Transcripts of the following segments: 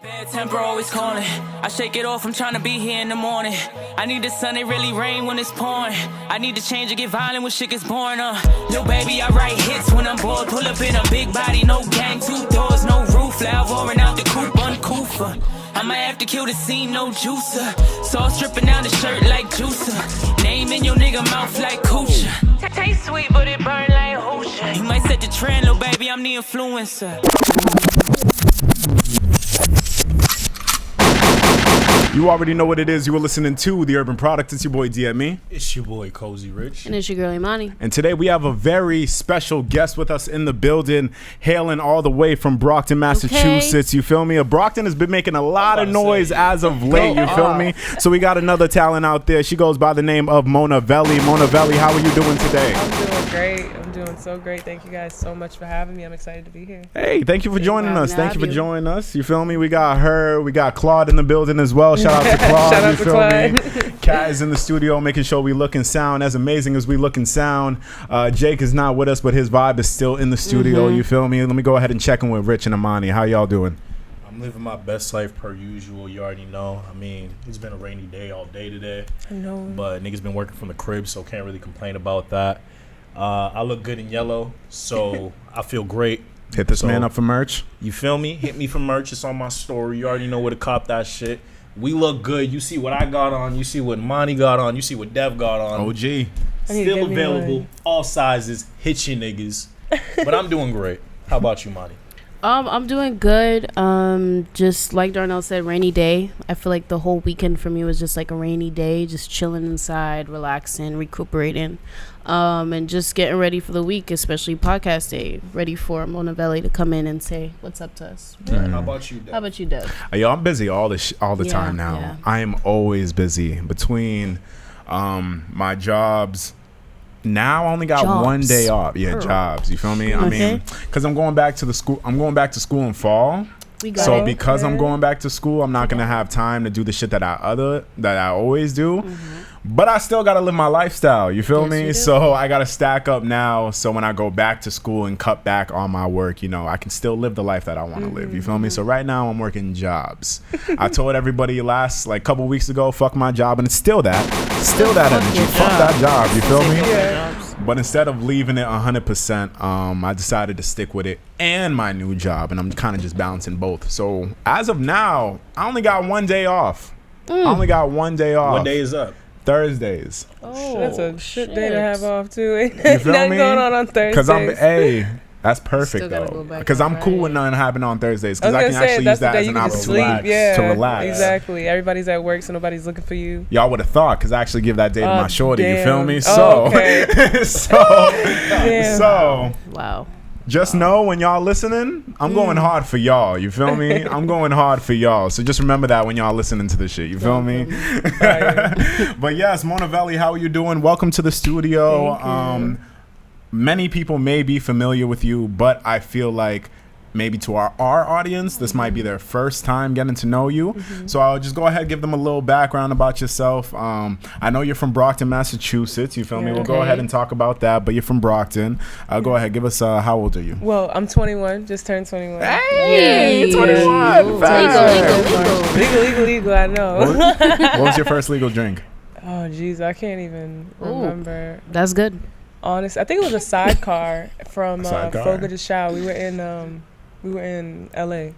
Bad temper always calling. I shake it off, I'm trying to be here in the morning. I need the sun, it really rain when it's pouring. I need to change and get violent when shit gets boring. Lil' baby, I write hits when I'm bored. Pull up in a big body, no gang, 2 doors, no roof. Loud roaring out the coupe, uncouth. I might have to kill the scene, no juicer. Sauce stripping down the shirt like juicer. Name in your nigga mouth like coochie. Taste sweet, but it burn like Hoochie. You might set the trend, lil' baby, I'm the influencer. You already know what it is. You were listening to The Urban Product. It's your boy DME. It's your boy Cozy Rich. And it's your girl Imani. And today we have a very special guest with us in the building, hailing all the way from Brockton, Massachusetts. Okay. You feel me? Brockton has been making a lot of noise as of late. You feel me? So we got another talent out there. She goes by the name of MonaVeli. MonaVeli, how are you doing today? I'm doing great. I'm doing so great. Thank you guys so much for having me. I'm excited to be here. Hey, thank you for joining us. Thank you for joining us. You feel me? We got her. We got Claude in the building as well. Shout out to Claude. Shout out to Claude. Me? Kat is in the studio making sure we look and sound as amazing as we look and sound. Jake is not with us, but his vibe is still in the studio. You feel me? Let me go ahead and check in with Rich and Imani. How y'all doing? I'm living my best life per usual. You already know. I mean, it's been a rainy day all day today. I know. But niggas been working from the crib, so can't really complain about that. I look good in yellow, so I feel great. Hit this man up for merch. You feel me? Hit me for merch. It's on my story. You already know where to cop that shit. We look good. You see what I got on. You see what Monty got on. You see what Dev got on. OG. Still available. All sizes. Hit you niggas. But I'm doing great. How about you, Monty? I'm doing good. Just like Darnell said, rainy day. I feel like the whole weekend for me was just like a rainy day, just chilling inside, relaxing, recuperating, and just getting ready for the week, especially podcast day, ready for MonaVeli to come in and say what's up to us. How about you, Dev? How about you, Dev? Yo, I'm busy all the time now. Yeah. I am always busy between my jobs. Now I only got one day off. Yeah, jobs. You feel me? I mean, because I'm going back to school in fall. So because I'm going back to school, I'm not gonna have time to do the shit that I always do. But I still gotta live my lifestyle. You feel me? So I gotta stack up now. So when I go back to school and cut back on my work, you know, I can still live the life that I want to live. You feel me? So right now I'm working jobs. I told everybody couple weeks ago, fuck my job, and it's still that energy. Fuck that job. You feel me? Yeah. But instead of leaving it 100%, I decided to stick with it and my new job, and I'm kind of just balancing both. So as of now, I only got one day off. What day is up? Thursdays. Oh, that's a shit day to have off too. Ain't You feel nothing me? going on Thursdays. That's perfect though. Because I'm cool with nothing happening on Thursdays. Because I can actually use that as an opportunity to relax. Exactly. Everybody's at work, so nobody's looking for you. Y'all would have thought, because I actually give that day to my shorty. Damn. You feel me? Okay. So Wow. Just know when y'all listening, I'm going hard for y'all. You feel me? I'm going hard for y'all. So just remember that when y'all listening to this shit. You feel me? But yes, MonaVeli, how are you doing? Welcome to the studio. Many people may be familiar with you, but I feel like maybe to our audience, this might be their first time getting to know you. So I'll just go ahead and give them a little background about yourself. I know you're from Brockton, Massachusetts. You feel me? We'll go ahead and talk about that, but you're from Brockton. Go ahead. Give us, how old are you? Well, I'm 21. Just turned 21. Hey, 21. Legal, I know. What was your first legal drink? Oh, jeez, I can't even remember. That's good. Honest, I think it was a sidecar from Fogo de Chao. We were in LA.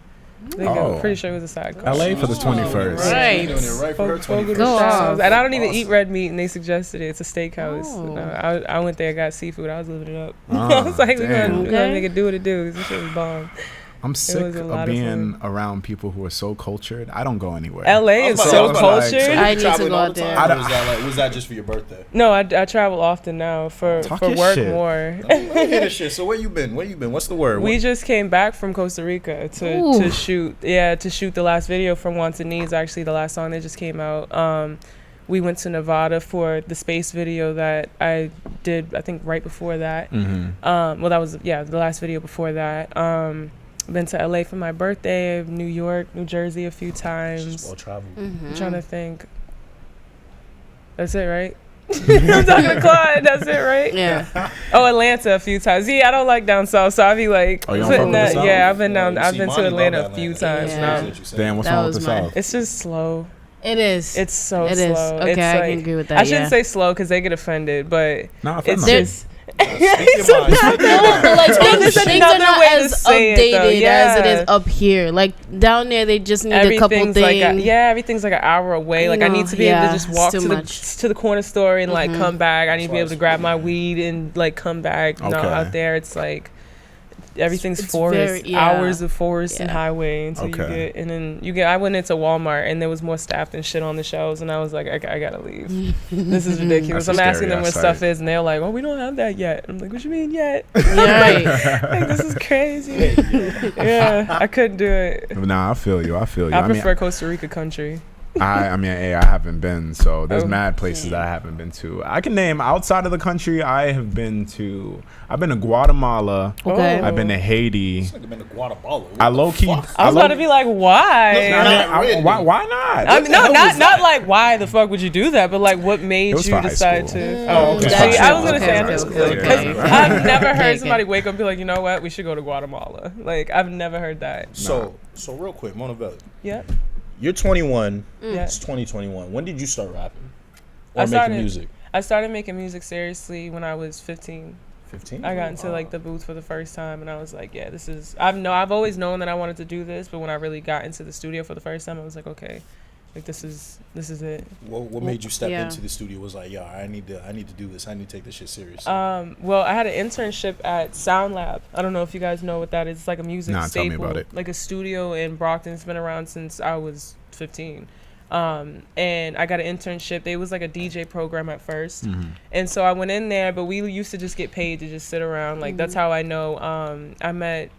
I'm pretty sure it was a sidecar. LA for the 21st. Right. For her 21st. Go off. And I don't even eat red meat, and they suggested it. It's a steakhouse. No, I went there, got seafood. I was living it up. I was like, we're gonna make it do what it do. This shit was bomb. I'm sick of being around people who are so cultured. I don't go anywhere. LA is so cultured. I need to go out there. Was that just for your birthday? No, I travel often now for work shit. more. Shit. So where you been? What's the word? We just came back from Costa Rica to shoot the last video from Wants and Needs. Actually, the last song that just came out. We went to Nevada for the space video that I did, I think, right before that. Well, that was the last video before that. Been to LA for my birthday, New York, New Jersey a few times. Just well traveled. I'm trying to think. That's it, right? I'm talking to Claude. That's it, right? Yeah. Oh, Atlanta a few times. Yeah, I don't like down south, so I be like Oh, you don't putting fuck with the that. South? Yeah, I've been down. You I've see, been Monty to Atlanta love a few Atlanta. times Yeah. now. That's what you said. Damn, what's That wrong with was the mine. South? It's just slow. It is. It's so It slow. is. Okay, It's I like, can agree with that. I shouldn't yeah. say slow because they get offended, but Nah, it's fair just. Speak your mind. Speak your mind. Like There's things are another not way to as say it, though. updated as it Yeah. is up here. Like down there, they just need a couple Everything's things. like everything's like an hour away. Like I need to be able to just walk it's to too the much. to the corner store and like come back. I need to be why able to grab my weed and like come back. No, Okay. out there it's like everything's It's forest, very- yeah. hours of forest and Yeah. highway until you Okay. get, and then you get. I went into Walmart and there was more staff than shit on the shelves, and I was like, I gotta leave. This is ridiculous. That's a I'm asking them scary what ass stuff sight. is, and they're like, oh, we don't have that yet. I'm like, what you mean yet? Right. Like, this is crazy. Yeah, I couldn't do it. Nah, I feel you. I mean, prefer Costa Rica country. I mean, hey, I haven't been, so there's Oh. mad places that I haven't been to. I can name outside of the country. I've been to Guatemala. Okay. I've been to Haiti. This nigga been to Guatemala. What I the low key. fuck? I was about to be like, why? Why not? I mean, no, hell was not like why the fuck would you do that, but like what made It was you for high decide school. to? Oh, okay. See, I was gonna Okay, say okay, that okay, because okay. I've never heard Okay, somebody wake up and be like, you know what, we should go to Guatemala. Like I've never heard that. So real quick, MonaVeli. Yeah, You're 21. yeah. It's 2021. When did you start rapping I or started- making music? I started making music seriously when I was 15. 15. I got into like the booth for the first time, and I was like, yeah, this is. I've always known that I wanted to do this, but when I really got into the studio for the first time, I was like, okay, like this is it. What made you step Yeah. into the studio? Was like, yo, I need to do this. I need to take this shit seriously. Well, I had an internship at Soundlab. I don't know if you guys know what that is. It's like a music Nah, tell me staple, about it. like a studio in Brockton. It's been around since I was 15. And I got an internship. It was like a DJ program at first, and so I went in there. But we used to just get paid to just sit around. Like that's how I know. I met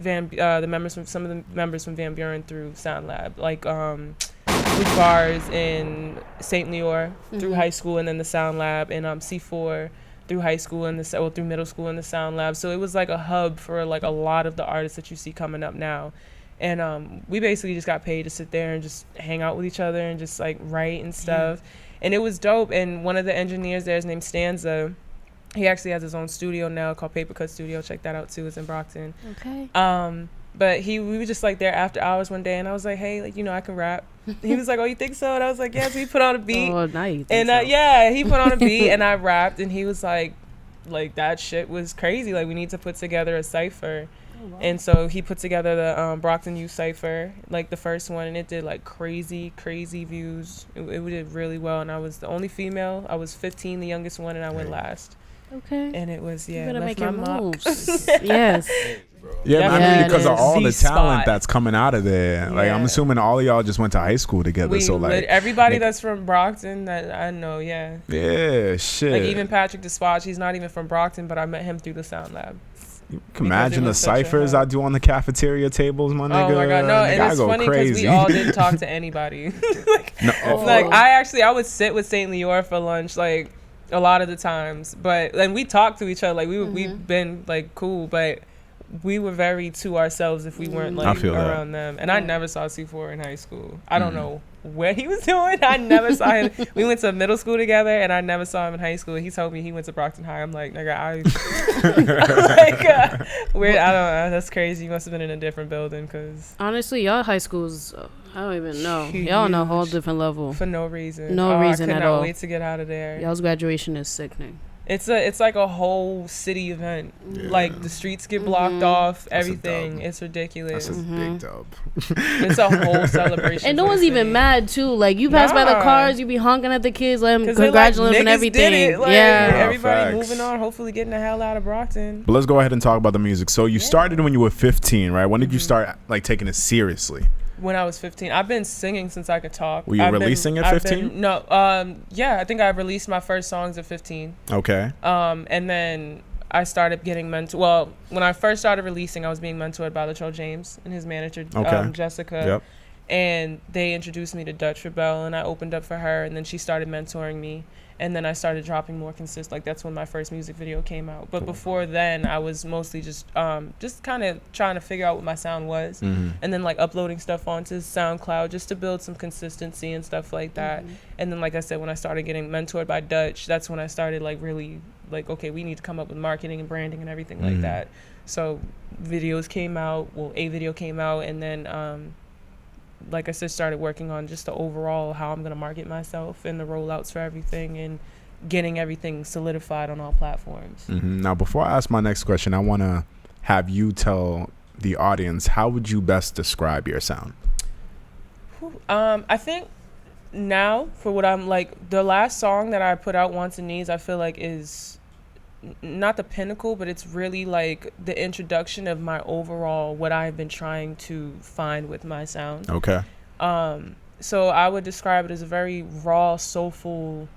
some of the members from Van Buren through Soundlab, like Blue Bars in St. Leor through high school, and then the Soundlab, and C4 through high school and through middle school in the Soundlab. So it was like a hub for like a lot of the artists that you see coming up now. And we basically just got paid to sit there and just hang out with each other and just like write and stuff. And it was dope. And one of the engineers there is named Stanza. He actually has his own studio now called Paper Cut Studio. Check that out too. It's in Brockton. Okay. But we were just like there after hours one day, and I was like, hey, like, you know, I can rap. He was like, oh, you think so? And I was like, yeah. So he put on a beat. Oh, nice. And yeah, he put on a beat and I rapped, and he was like that shit was crazy. Like we need to put together a cipher. And so he put together the Brockton Youth Cypher, like the first one, and it did like crazy views. It did really well, and I was the only female. I was 15, the youngest one, and I went last. Okay. And it was, You yeah, better left make my your mark. moves. Yes. Yeah, Yeah, I it mean, because of is. all the Z-spot. talent that's coming out of there. Like, I'm Yeah. assuming all of y'all just went to high school together. So, like, everybody make- that's from Brockton that I know, yeah. yeah, shit. Like even Patrick DeSwatch, he's not even from Brockton, but I met him through the Soundlab. You can imagine it the was such a ciphers hub. I do on the cafeteria tables, my nigga. Oh my god, no, Nigga, and I it's go funny because crazy. we all didn't talk to anybody. No, Like I would sit with St. Leor for lunch, like a lot of the times, but and we talked to each other, like we've been like cool, but we were very to ourselves if we weren't I like feel that. around them. And I never saw C4 in high school. I don't know what he was doing. I never saw him. We went to middle school together, and I never saw him in high school. He told me he went to Brockton High. I'm like, nigga, weird. I don't know. That's crazy. You must have been in a different building, because Honestly, y'all high schools, I don't even know. Y'all on a whole Huge. different level. for no reason. No reason I could at not all. wait to get out of there. Y'all's graduation is sickening. It's like a whole city event. Yeah. Like the streets get blocked off, That's a everything. dub. It's ridiculous. That's a big dub. It's a whole celebration. And no for one's the even city. mad too. Like you pass by the Nah. cars, you be honking at the kids, let them 'Cause they congratulate them and niggas everything. Did it. Like, yeah. everybody facts. moving on. Hopefully getting the hell out of Brockton. But let's go ahead and talk about the music. So you started when you were 15, right? When did you start like taking it seriously? When I was 15, I've been singing since I could talk. Were you releasing at 15? No. Yeah, I think I released my first songs at 15. Okay. And then I started getting mentored. Well, when I first started releasing, I was being mentored by Latrell James and his manager, Okay. Jessica. Yep. and they introduced me to Dutch Rebelle, and I opened up for her, and then she started mentoring me, and then I started dropping more consistent. Like that's when my first music video came out. But before then, I was mostly just kind of trying to figure out what my sound was, and then like uploading stuff onto SoundCloud just to build some consistency and stuff like that. And then, like I said, when I started getting mentored by Dutch, that's when I started like really like, okay, we need to come up with marketing and branding and everything like that. So videos came out. Well, a video came out, and then like I said, started working on just the overall how I'm going to market myself and the rollouts for everything and getting everything solidified on all platforms. Now, before I ask my next question, I want to have you tell the audience, how would you best describe your sound? I think now for what I'm like, the last song that I put out, Wants and Needs, I feel like is not the pinnacle, but it's really like the introduction of my overall what I've been trying to find with my sound. Okay. So I would describe it as a very raw, soulful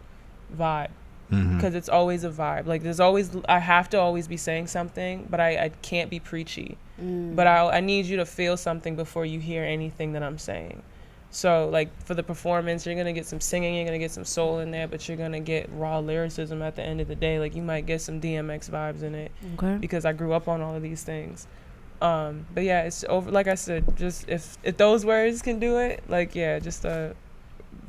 vibe, because it's always a vibe. Like there's always, I have to always be saying something, but I can't be preachy. But I need you to feel something before you hear anything that I'm saying. So like for the performance, you're gonna get some singing, you're gonna get some soul in there, but you're gonna get raw lyricism at the end of the day. Like you might get some DMX vibes in it, because I grew up on all of these things. But yeah, it's over. Like I said, just if those words can do it, like yeah, just a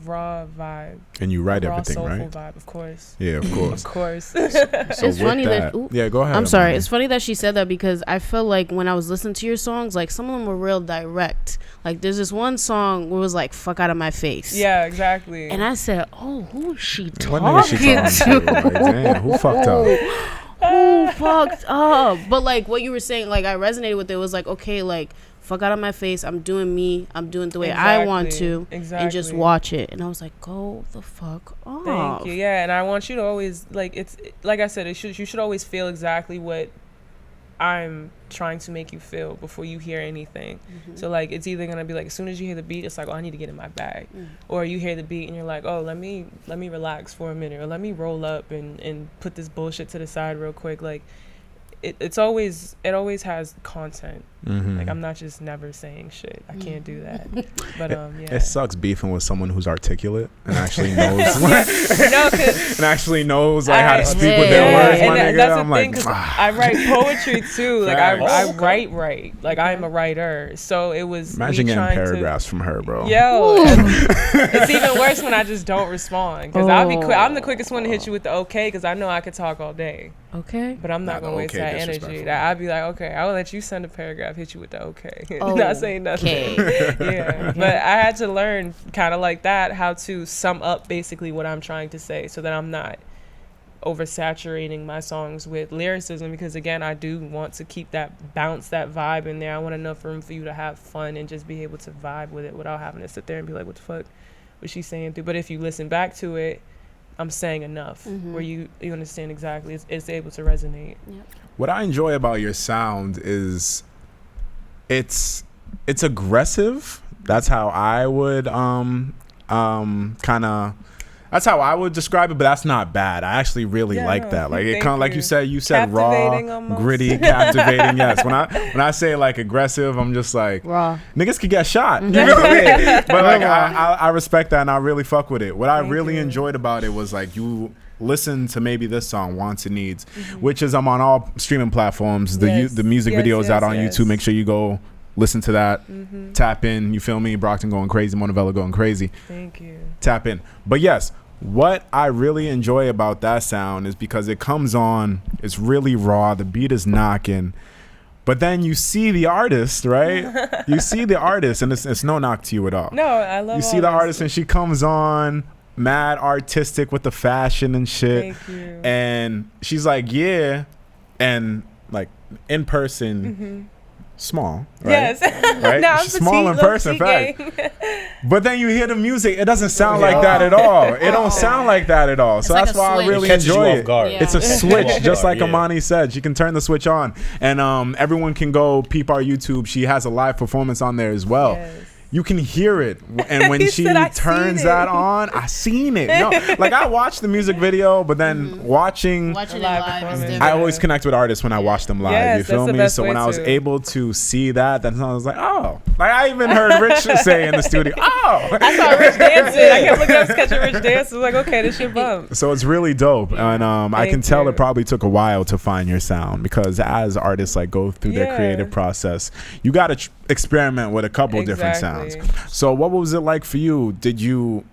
raw vibe. And you write raw, everything, soulful right? Vibe, of course. Yeah, of course. Of course. So It's funny that yeah, go ahead. I'm sorry. It's funny that she said that, because I feel like when I was listening to your songs, like some of them were real direct. Like there's this one song where it was like "fuck out of my face." Yeah, exactly. And I said, "Oh, who is she talking What nigga she talking to? Like, damn, who fucked up? Who fucked up?" But like what you were saying, like I resonated with it. It was like, okay, like fuck out of my face. I'm doing me. I'm doing it the way I want to, and just watch it. And I was like, go the fuck off. Thank you. Yeah, and I want you to always like, it's like I said, you should always feel exactly what I'm trying to make you feel before you hear anything. So like it's either gonna be like, as soon as you hear the beat, it's like, oh, I need to get in my bag, or you hear the beat and you're like, oh, let me relax for a minute, or let me roll up and put this bullshit to the side real quick. Like it always has content. Like I'm not just never saying shit. I can't do that. But yeah, it sucks beefing with someone who's articulate and actually knows and actually knows like how to speak with their words. My nigga, that's I'm the thing, like, 'cause I write poetry too. Like I write. Like I'm a writer. So it was imagine getting paragraphs from her, bro. Yo, it's even worse when I just don't respond, because I'll be I'm the quickest one to hit you with the okay, because I know I could talk all day. Okay. But I'm not gonna waste that energy. I'd be like, okay, I'll let you send a paragraph, hit you with the okay. Oh, not saying nothing. Yeah. But I had to learn kind of like that, how to sum up basically what I'm trying to say, so that I'm not oversaturating my songs with lyricism, because again, I do want to keep that bounce, that vibe in there. I want enough room for you to have fun and just be able to vibe with it without having to sit there and be like, what the fuck was she saying through? But if you listen back to it, I'm saying enough where you understand exactly, it's able to resonate. What I enjoy about your sound is it's aggressive. That's how I would that's how I would describe it, but that's not bad. I actually really like that. Like it kind of like you said raw, almost. Gritty, captivating. Yes. When I say like aggressive, I'm just like raw. Niggas could get shot. You know what I mean? But like I respect that and I really fuck with it. What I really enjoyed about it was like you listen to maybe this song, Wants and Needs, which is I'm on all streaming platforms. The music video is out on YouTube. Make sure you go listen to that. Tap in. You feel me? Brockton going crazy. MonaVeli going crazy. Thank you. Tap in. But yes, what I really enjoy about that sound is because it comes on, it's really raw, the beat is knocking, but then you see the artist, right? You see the artist, and it's no knock to you at all. No, I love you see the artist, and she comes on mad artistic with the fashion and shit. Thank you. And she's like, yeah, and like in person, small, right? Yes. Right? Now She's small in person, fact. But then you hear the music, it doesn't sound like that at all. It don't sound like that at all. So like that's a why I switch. really It catches you enjoy off it. guard. Yeah. It's a switch, just like Yeah. Amani said. She can turn the switch on, and everyone can go peep our YouTube. She has a live performance on there as well. Yes. you can hear it, and when she turns that on, I seen it. No, like I watched the music video, but then watching it live is different. I always connect with artists when I watch them live. Yes, you feel that's the me? best So when way I was to. able to see that, then I was like, oh, like I even heard Rich say in the studio, oh. I saw Rich dancing. I kept looking up, catching Rich dance. I was like, okay, this shit bump. So it's really dope, and I can tell you. it probably took a while to find your sound, because as artists like go through their creative process, you got to experiment with a couple different sounds. So what was it like for you? Did you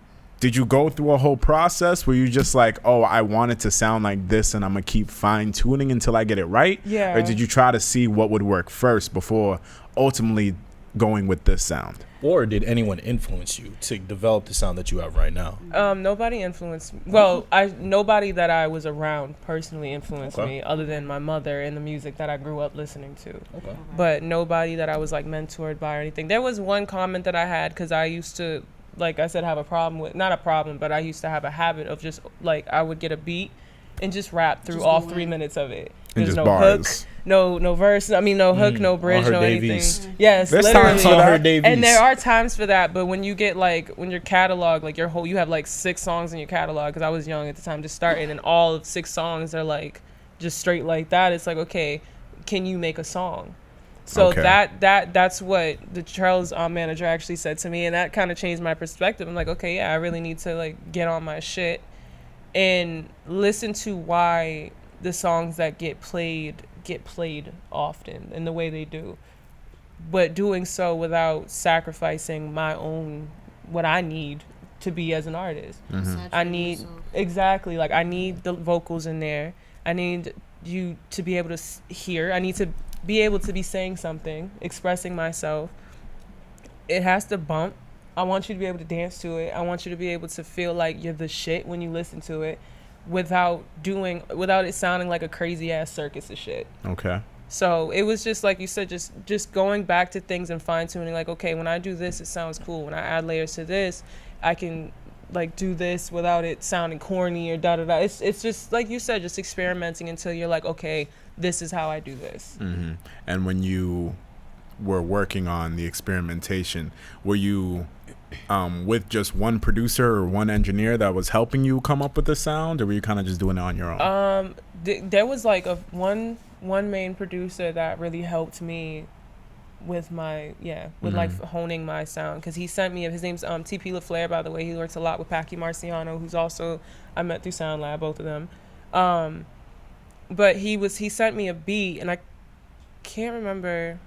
go through a whole process where you just like, oh, I want it to sound like this, and I'm gonna keep fine tuning until I get it right? Yeah. Or did you try to see what would work first before ultimately going with this sound? Or did anyone influence you to develop the sound that you have right now? Nobody influenced me. Well, nobody that I was around personally influenced me, other than my mother and the music that I grew up listening to. Okay. But nobody that I was like mentored by or anything. There was one comment that I had, because I used to, like I said, have a problem with, not a problem, but I used to have a habit of just like, I would get a beat and just rap through all 3 minutes of it. And There's just no bars. hook, no verse. I mean, no hook, no bridge, her no Davies. anything. Yes, There's literally. times for that. Her Davies. And there are times for that, but when you get like, when your catalog, like you have like 6 songs in your catalog, because I was young at the time just starting, and all of 6 songs are like just straight like that. It's like, okay, can you make a song? So that's what the Charles manager actually said to me, and that kind of changed my perspective. I'm like, okay, yeah, I really need to like get on my shit and listen to why the songs that get played often in the way they do, but doing so without sacrificing my own, what I need to be as an artist. I need, exactly, like I need the vocals in there. I need you to be able to hear. I need to be able to be saying something, expressing myself. It has to bump. I want you to be able to dance to it. I want you to be able to feel like you're the shit when you listen to it, without it sounding like a crazy ass circus of shit. Okay. So it was just like you said, just going back to things and fine tuning. Like, okay, when I do this, it sounds cool. When I add layers to this, I can like do this without it sounding corny or da da da. It's just like you said, just experimenting until you're like, okay, this is how I do this. Mm-hmm. And when you were working on the experimentation, were you with just one producer or one engineer that was helping you come up with the sound, or were you kind of just doing it on your own? There was like one main producer that really helped me with my like honing my sound, because he sent me, his name's TP LaFleur, by the way. He works a lot with Packy Marciano, who's also, I met through Soundlab, both of them. But he sent me a beat, and I can't remember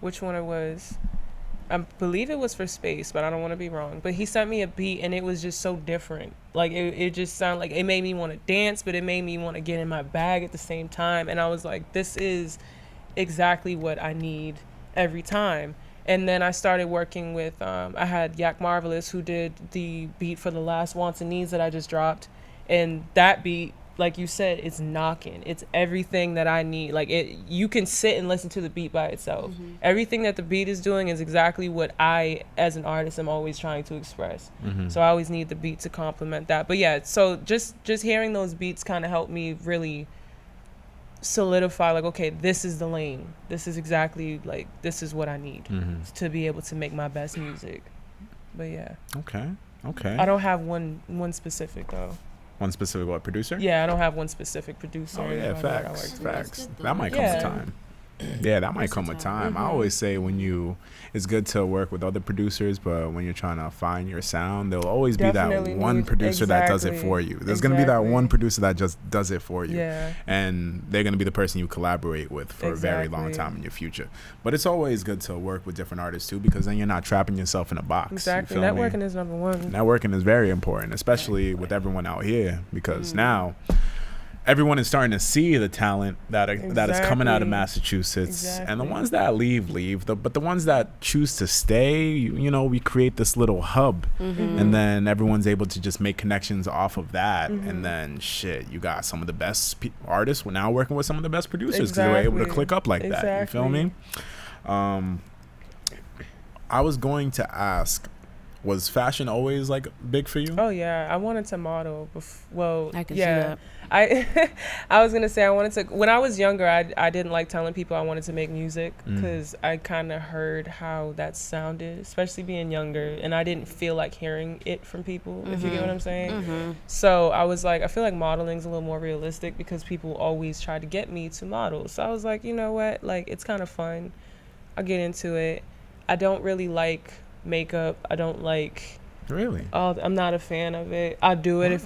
which one it was. I believe it was for Space, but I don't want to be wrong. But he sent me a beat, and it was just so different. Like, it just sounded like, it made me want to dance, but it made me want to get in my bag at the same time. And I was like, this is exactly what I need every time. And then I started working with, I had Yak Marvelous, who did the beat for the last Wants and Needs that I just dropped. And that beat, like you said, it's knocking. It's everything that I need. Like, you can sit and listen to the beat by itself. Everything that the beat is doing is exactly what I, as an artist, am always trying to express. So I always need the beat to complement that. But yeah, so just hearing those beats kind of helped me really solidify, like, okay, this is the lane. This is exactly, like, this is what I need to be able to make my best music. But yeah. Okay. I don't have one specific, though. One specific what, producer? Yeah, I don't have one specific producer. Oh yeah, facts. That might come with time. Yeah, that might come with time. I always say it's good to work with other producers, but when you're trying to find your sound, there'll always be that one producer that does it for you. There's going to be that one producer that just does it for you. Yeah. And they're going to be the person you collaborate with for a very long time in your future. But it's always good to work with different artists too, because then you're not trapping yourself in a box. Exactly. Networking is number one. Networking is very important, especially with everyone out here, because now everyone is starting to see the talent that is coming out of Massachusetts. And the ones that leave. But the ones that choose to stay, we create this little hub, and then everyone's able to just make connections off of that. And then you got some of the best artists. We're now working with some of the best producers because they were able to click up like that. You feel me? I was going to ask, was fashion always like big for you? Oh yeah, I wanted to model. Well, I can yeah. see that. I was gonna say I wanted to. When I was younger, I didn't like telling people I wanted to make music because I kind of heard how that sounded, especially being younger, and I didn't feel like hearing it from people. If you get what I'm saying. So I was like, I feel like modeling's a little more realistic because people always try to get me to model. So I was like, you know what? Like it's kind of fun. I'll get into it. I don't really like makeup. I don't like. Really? I'm not a fan of it. I do it if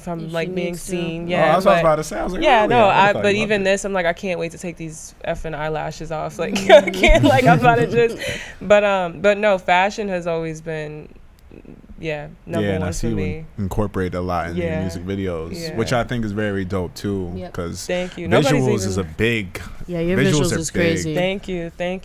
I'm like being seen. Yeah, that's what I was about to say. I was like, yeah, really? no. But even this, I'm like, I can't wait to take these effing eyelashes off. Like, I can't. Like, I'm about to just. But no, fashion has always been, number one I see for you me. Incorporate a lot in your music videos, which I think is very dope too. Because thank you. Visuals is a big. Yeah, your visuals is crazy. Thank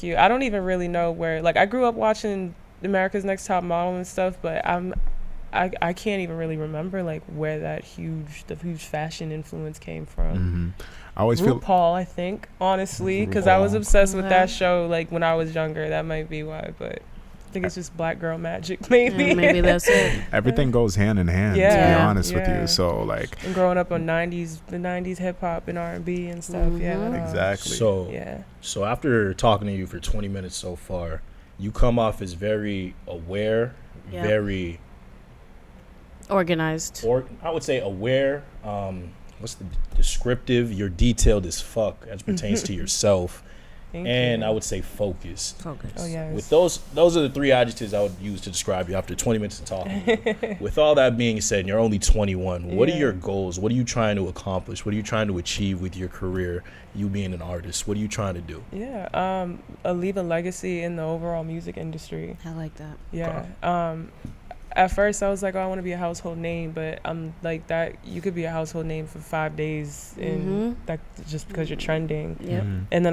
you. I don't even really know where. Like, I grew up watching America's Next Top Model and stuff, but I can't even really remember like where the huge fashion influence came from. I always RuPaul, I think, honestly, because I was obsessed with that show like when I was younger. That might be why, but I think it's just black girl magic, maybe. Yeah, maybe that's it. Everything goes hand in hand, to be honest with you. So like, and growing up on the 90s hip hop and R&B and stuff. Exactly. So after talking to you for 20 minutes so far, you come off as very aware, very organized. Or I would say aware. What's the descriptive? You're detailed as fuck as pertains to yourself. Thank and you. I would say focused. Oh yes. With those are the three adjectives I would use to describe you after 20 minutes of talking. With all that being said, and you're only 21. What are your goals? What are you trying to accomplish? What are you trying to achieve with your career? You being an artist, what are you trying to do? Leave a legacy in the overall music industry. I like that. Yeah. Okay. At first I was like, I want to be a household name, but I'm like that. You could be a household name for 5 days, and that just because you're trending. Yep. And then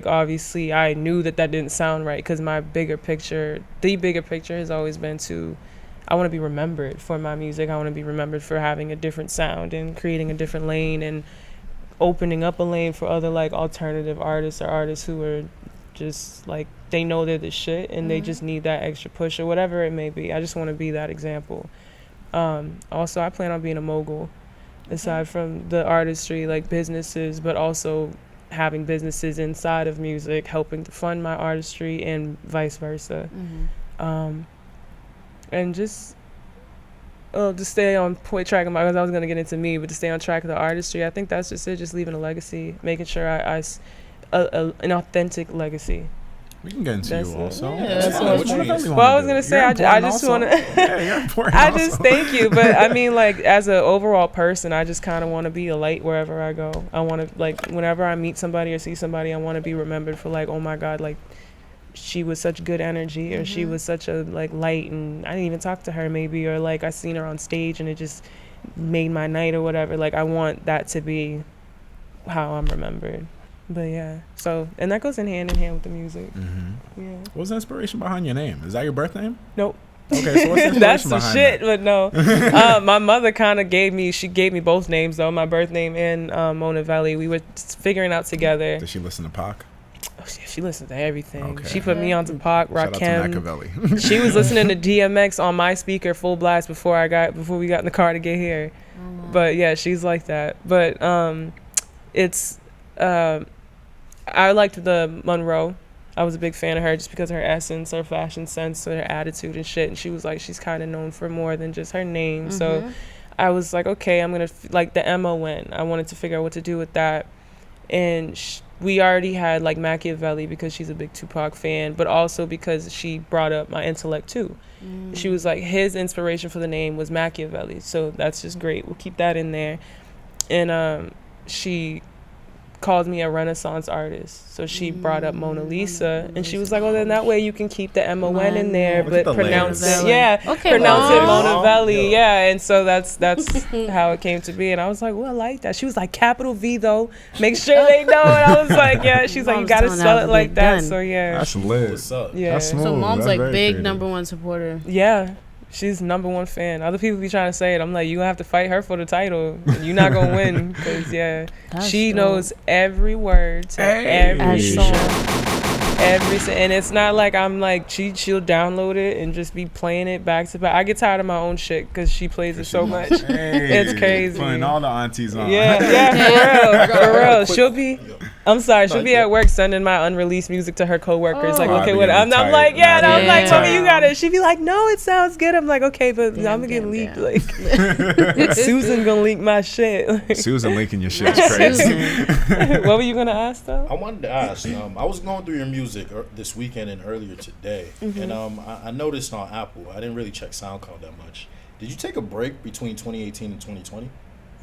obviously I knew that didn't sound right because the bigger picture has always been I want to be remembered for my music. I want to be remembered for having a different sound and creating a different lane and opening up a lane for other like alternative artists or artists who are just like they know they're the shit and they just need that extra push or whatever it may be. I just want to be that example. Also, I plan on being a mogul aside from the artistry, like businesses, but also having businesses inside of music, helping to fund my artistry and vice versa. And just stay on track of my, because I was going to get into me, but to stay on track of the artistry, I think that's just it, just leaving a legacy, making sure an authentic legacy. We can get into you also. Yeah, that's well, I was going to say, I just want to, I just thank you. But I mean, like, as an overall person, I just kind of want to be a light wherever I go. I want to, like, whenever I meet somebody or see somebody, I want to be remembered for, like, oh my God, like, she was such good energy, or she was such a, like, light, and I didn't even talk to her maybe, or, like, I seen her on stage and it just made my night or whatever. Like, I want that to be how I'm remembered. But yeah, so, and that goes in hand with the music. Yeah. What was the inspiration behind your name? Is that your birth name? Nope. Okay, so what's the inspiration that's some behind shit, that? but no. My mother kind of gave me both names though, my birth name and MonaVeli. We were figuring out together. Did she listen to Pac? Oh, she listened to everything. Okay. She put me on to Pac, Rakim. Shout out to MonaVeli. She was listening to DMX on my speaker full blast before we got in the car to get here. But yeah, she's like that. But I liked the Monroe. I was a big fan of her just because of her essence, her fashion sense, her attitude and shit. And she was like, she's kind of known for more than just her name. So I was like, okay, I'm going to, like the MON. I wanted to figure out what to do with that. And we already had like Machiavelli because she's a big Tupac fan, but also because she brought up my intellect too. She was like, his inspiration for the name was Machiavelli. So that's just great. We'll keep that in there. And she called me a Renaissance artist, so she brought up Mona Lisa, and she was like, "Oh, then that way you can keep the MON in there, but pronounce it, pronounce it MonaVeli, and so that's how it came to be." And I was like, "Well, I like that." She was like, "Capital V though, make sure they know." And I was like, "Yeah." She's like, "You gotta spell it like that." So yeah, that's lit. What's up? Yeah, that's smooth. So mom's that's like big creative. #1 supporter. Yeah. She's #1 fan. Other people be trying to say it. I'm like, you gonna have to fight her for the title. You're not gonna win because she knows every word to every song. And it's not like I'm like she'll download it and just be playing it back to back. I get tired of my own shit because she plays it so much. It's crazy. Putting all the aunties on. Yeah, for real. She'll be. I'm sorry. She'll be at work sending my unreleased music to her coworkers. Like, okay, what? I'm like, yeah. And I'm like, mommy, you got it. She'd be like, no, it sounds good. I'm like, okay, but I'm gonna get leaked. Like, Susan gonna leak my shit. Like, Susan leaking your shit is crazy. What were you gonna ask though? I wanted to ask. I was going through your music this weekend and earlier today, and I noticed on Apple. I didn't really check SoundCloud that much. Did you take a break between 2018 and 2020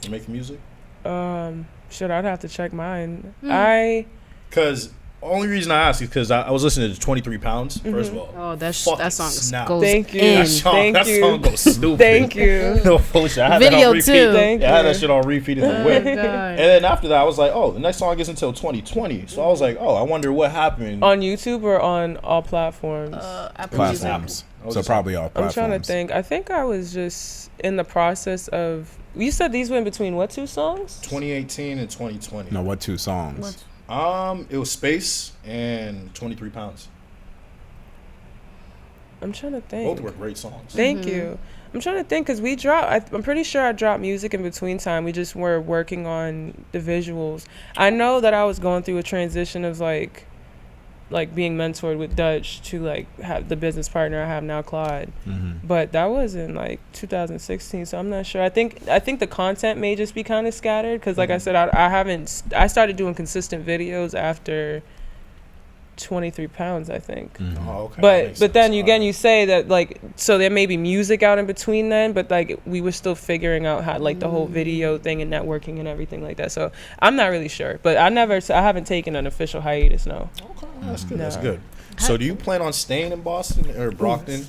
for making music? Shit, I'd have to check mine. Because only reason I ask is because I was listening to 23 Pounds. First of all, Oh, that song goes Thank you. in. That song goes stupid. Thank you. No bullshit. I had Video that on repeat. too. Thank I had you. that shit on repeat in the whip. And then after that, I was like, oh, the next song is until 2020. So I was like, oh, I wonder what happened. On YouTube or on all platforms? Apple Platforms. Music. So probably all platforms. I'm trying to think. I think I was just in the process of. You said these went between what 2 songs? 2018 and 2020. No, what 2 songs? It was Space and 23 Pounds. I'm trying to think. Both were great songs. Thank you. I'm trying to think because we dropped. I'm pretty sure I dropped music in between time. We just were working on the visuals. I know that I was going through a transition of like being mentored with Dutch to like have the business partner I have now, Claude. But that was in like 2016, so I'm not sure. I think the content may just be kind of scattered because, like I said, I started doing consistent videos after 23 Pounds, I think. Oh, okay. But then you say that like, so there may be music out in between then, but like we were still figuring out how like the whole video thing and networking and everything like that. So I'm not really sure, but I haven't taken an official hiatus. No. Okay, that's good. That's good. So do you plan on staying in Boston or Brockton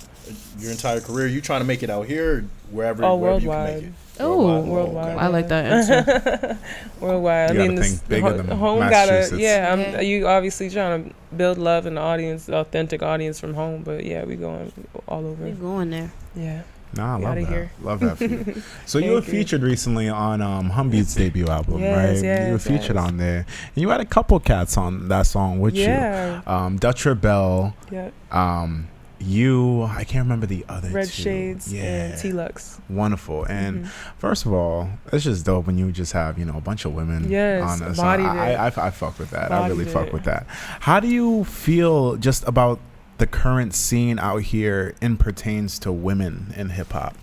your entire career? You trying to make it out here, or wherever you can make it? Worldwide. I like that answer. Worldwide. You gotta think bigger than home Massachusetts. you obviously trying to build love in the audience, authentic audience from home. But yeah, we going all over. We're going there. Yeah. Nah, I love that. Here. Love that for you. So you were featured recently on Humbeat's debut album, right? You were featured on there. And you had a couple cats on that song with you. Dutch Rebelle. Yeah. I can't remember the other Red two. Shades and T-Lux. Wonderful. And first of all, it's just dope when you just have, a bunch of women on the song. I fuck with that. I really fuck with that. How do you feel just about the current scene out here in pertains to women in hip hop?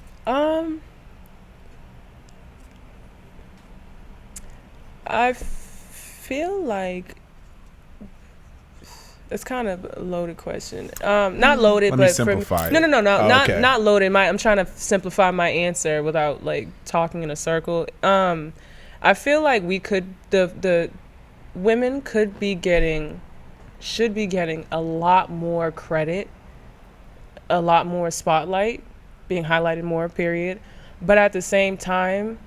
I feel like it's kind of a loaded question. Not loaded, Let me but simplify it. No, okay. not loaded. I'm trying to simplify my answer without like talking in a circle. I feel like the women should be getting a lot more credit, a lot more spotlight, being highlighted more, period. But at the same time,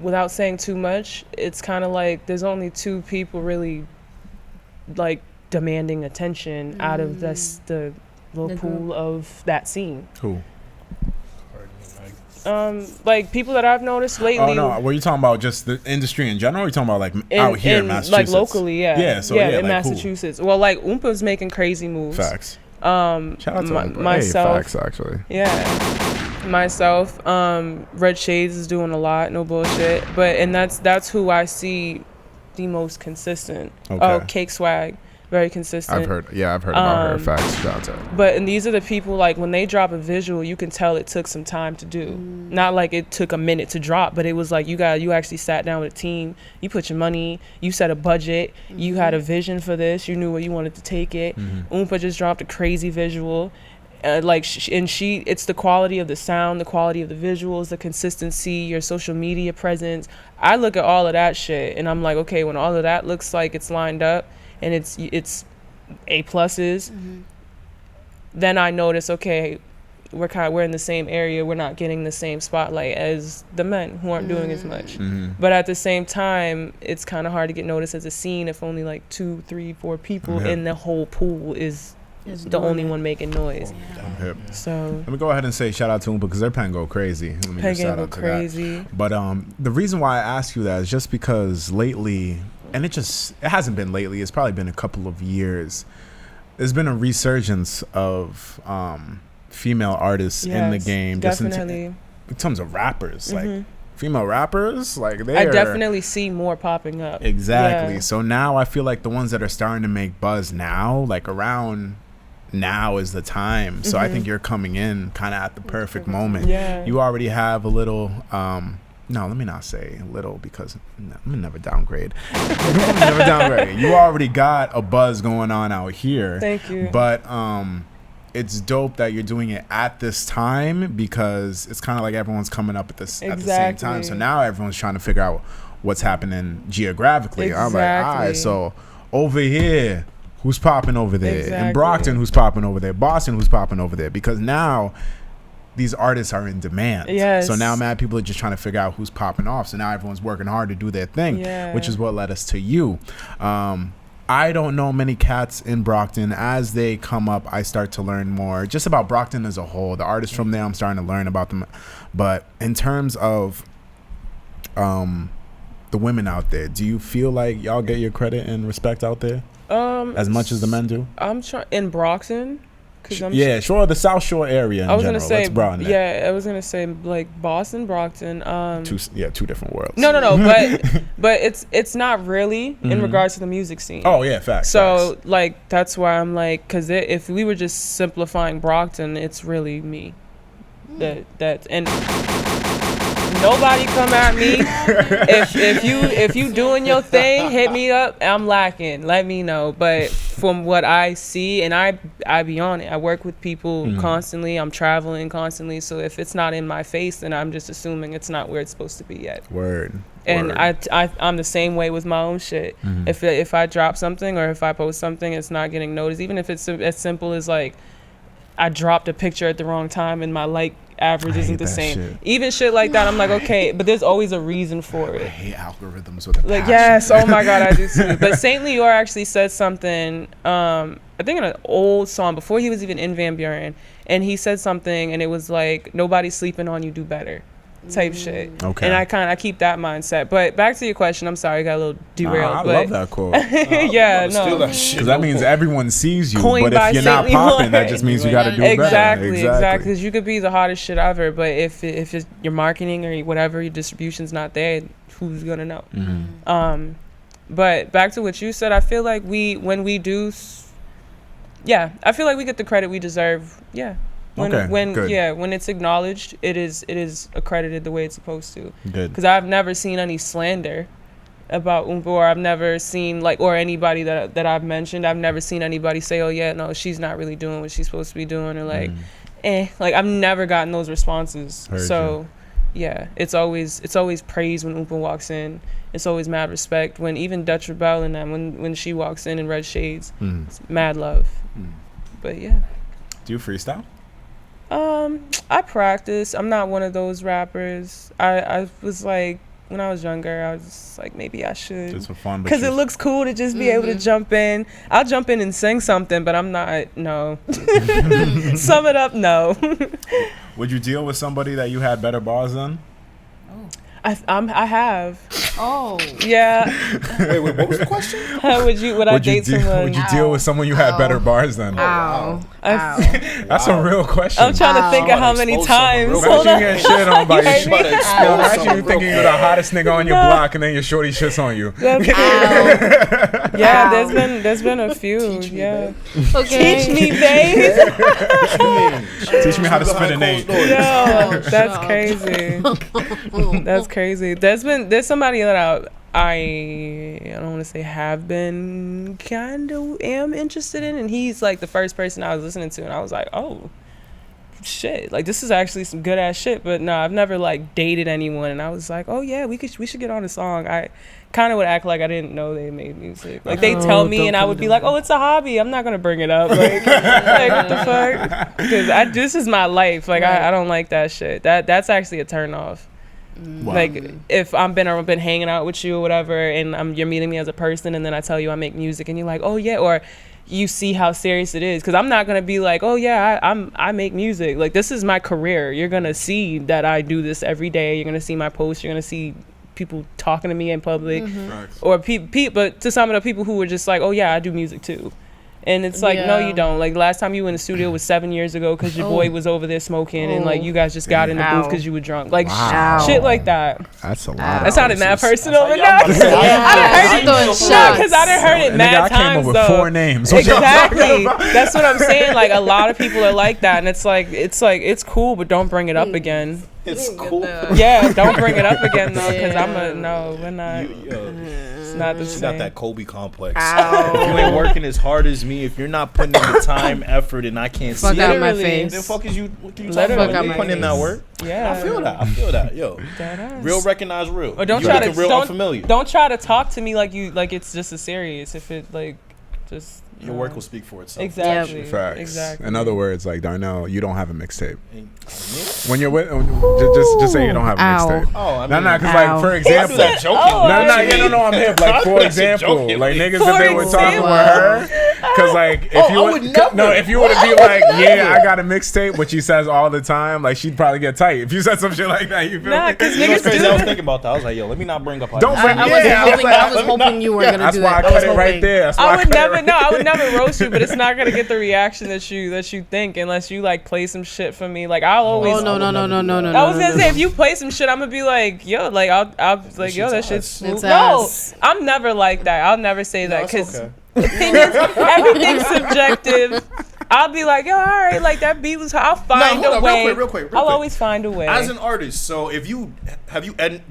without saying too much, it's kind of like there's only 2 people really like demanding attention out of the little pool of that scene. Who? Like people that I've noticed lately. Oh no, were you talking about just the industry in general? Or you talking about like out here in Massachusetts? Like locally, yeah. Yeah, in like Massachusetts. Who? Well, like Oompa's making crazy moves. Facts. Shout out to Oompa. Myself. Hey, facts actually. Yeah. Myself. Red Shades is doing a lot, no bullshit. And that's who I see the most consistent. Okay. Oh, Cake Swag. Very consistent. I've heard about her. Facts. Shout out to her. And these are the people, like, when they drop a visual, you can tell it took some time to do. Not like it took a minute to drop, but it was like you actually sat down with a team, you put your money, you set a budget, you had a vision for this, you knew where you wanted to take it. Oompa just dropped a crazy visual. It's the quality of the sound, the quality of the visuals, the consistency, your social media presence. I look at all of that shit and I'm like, okay, when all of that looks like it's lined up and it's A+s, then I notice, okay, we're in the same area, we're not getting the same spotlight as the men who aren't doing as much. But at the same time, it's kind of hard to get noticed as a scene if only like 2, 3, 4 people in the whole pool is the only one making noise. I'm hip. So let me go ahead and say shout out to Oompa because their pen go crazy. Let me pen just shout go out to crazy. that. But the reason why I ask you that is just because lately and it hasn't been lately. It's probably been a couple of years. There's been a resurgence of female artists in the game. Definitely. In terms of rappers, like female rappers, like I definitely see more popping up. Exactly. Yeah. So now I feel like the ones that are starting to make buzz now, like around now is the time. So I think you're coming in kind of at the perfect moment. Yeah. You already have a little no, let me not say little, because I'm gonna never downgrade. You already got a buzz going on out here. Thank you. But it's dope that you're doing it at this time, because it's kind of like everyone's coming up at the same time. So now everyone's trying to figure out what's happening geographically. I'm like, all right, so over here, who's popping over there? In Brockton, who's popping over there? Boston, who's popping over there? Because now these artists are in demand. Yes. So now mad people are just trying to figure out who's popping off. So now everyone's working hard to do their thing, which is what led us to you. I don't know many cats in Brockton. As they come up, I start to learn more just about Brockton as a whole. The artists from there, I'm starting to learn about them. But in terms of the women out there, do you feel like y'all get your credit and respect out there as much as the men do? I'm trying in Brockton. Sure, the South Shore area in general. Let's broaden that. Yeah, I was gonna say like Boston, Brockton. Two different worlds. No, but it's not really in regards to the music scene. Oh yeah, facts. So like that's why I'm like, because if we were just simplifying Brockton, it's really me. That and nobody come at me. if you doing your thing, hit me up. I'm lacking. Let me know. But from what I see, and I be on it. I work with people constantly. I'm traveling constantly. So if it's not in my face, then I'm just assuming it's not where it's supposed to be yet. Word. And I'm the same way with my own shit. If I drop something or if I post something, it's not getting noticed. Even if it's as simple as like I dropped a picture at the wrong time and my like average isn't the same. Shit. Even shit like that, I'm like, okay, but there's always a reason for it. I hate algorithms with a like passion. Yes, oh my god, I do too. But Saint Leor actually said something, I think in an old song before he was even in Van Buren, and he said something and it was like, nobody's sleeping on you, do better type shit. Okay. And I keep that mindset. But back to your question, I'm sorry, I got a little derailed. I love that quote. Yeah, no. Because that means everyone sees you. Coined but if you're not popping, that just means you got to do exactly, better. Exactly. Because you could be the hottest shit ever, but if it's your marketing or whatever, your distribution's not there, who's gonna know? But back to what you said, I feel like I feel like we get the credit we deserve. Yeah. When it's acknowledged, it is accredited the way it's supposed to. Good. Because I've never seen any slander about Oompa, or I've never seen or anybody that I've mentioned, I've never seen anybody say, oh yeah, no, she's not really doing what she's supposed to be doing, or like I've never gotten those responses. Yeah, it's always praise when Oompa walks in. It's always mad respect when even Dutch Rebelle and them, when she walks in red shades, it's mad love. But yeah. Do you freestyle? I practice. I'm not one of those rappers. I was like, when I was younger, I was just like, maybe I should. Just for fun. Because it looks cool to just be able to jump in. I'll jump in and sing something, but I'm not, no. Sum it up, no. Would you deal with somebody that you had better bars than? I have. Oh. Yeah. Wait, what was the question? Would I date someone? Would you deal with someone you had better bars than? Ow. That's a real question. I'm trying to think of how many times. Hold on. You get shit on by your shit. Imagine you thinking you're the hottest nigga on your block and then your shorty shits on you. Yeah, there's been a few. Yeah. Okay. Teach me, babe. Teach me how to spit an 8. Yo, that's crazy. That's crazy. There's somebody that I don't want to say have been, kind of am interested in, and he's like the first person I was listening to, and I was like, oh shit, like this is actually some good ass shit. But no, I've never like dated anyone, and I was like, oh yeah, we should get on a song. I kind of would act like I didn't know they made music. Like they tell me, and I would be like, oh, it's a hobby. I'm not gonna bring it up. Like, like what the fuck? Because this is my life. Like I don't like that shit. That's actually a turn off. Wow. Like if I've been hanging out with you or whatever, and you're meeting me as a person, and then I tell you I make music, and you're like, oh yeah, or you see how serious it is, because I'm not gonna be like, oh yeah, I make music. Like this is my career. You're gonna see that I do this every day. You're gonna see my posts. You're gonna see people talking to me in public, or but to some of the people who were just like, oh yeah, I do music too. And it's like, no, you don't. Like, last time you were in the studio was 7 years ago because your boy was over there smoking, and like you guys just got in the booth because you were drunk. Like shit like that. That's a lot. That sounded mad personal, but no, I done heard it. No, because I done heard it mad times though. I came up with 4 names. Exactly. That's what I'm saying. Like, a lot of people are like that, and it's like it's cool, but don't bring it up again. It's cool. Yeah, don't bring it up again though, because we're not. It's not the same. Got that Kobe complex. If you ain't working as hard as me, if you're not putting in the time, effort, and I can't see out it, my face. the fuck is you? What are you talking about? You putting in that work? Yeah, I feel that. Yo, real recognize real. Or don't try to talk to me like it's just as serious. If it like just. Your work will speak for itself. Exactly. Facts. Exactly. In other words, like, Darnell, you don't have a mixtape. When you're with, just say you don't have a mixtape. Oh, I mean, no, because like for example, I'm here. Like for example, like niggas if they were talking with her, because like if you were to be like, yeah, I got a mixtape, which she says all the time, like she'd probably get tight if you said some shit like that. You feel me? Because niggas crazy. I was thinking about that. I was like, yo, let me not bring up. Don't bring. I was hoping you were gonna do that. That's why I cut it right there. I would never roast you, but it's not gonna get the reaction that you think unless you like play some shit for me. Like I'll always. Oh no. I was gonna say if you play some shit, I'm gonna be like, yo, like I'll like, yo, that shit's smooth. No, I'm never like that. I'll never say that because everything's subjective. I'll be like, yo, all right, like that beat was. I'll find a way. Real quick. I'll always find a way. As an artist, so have you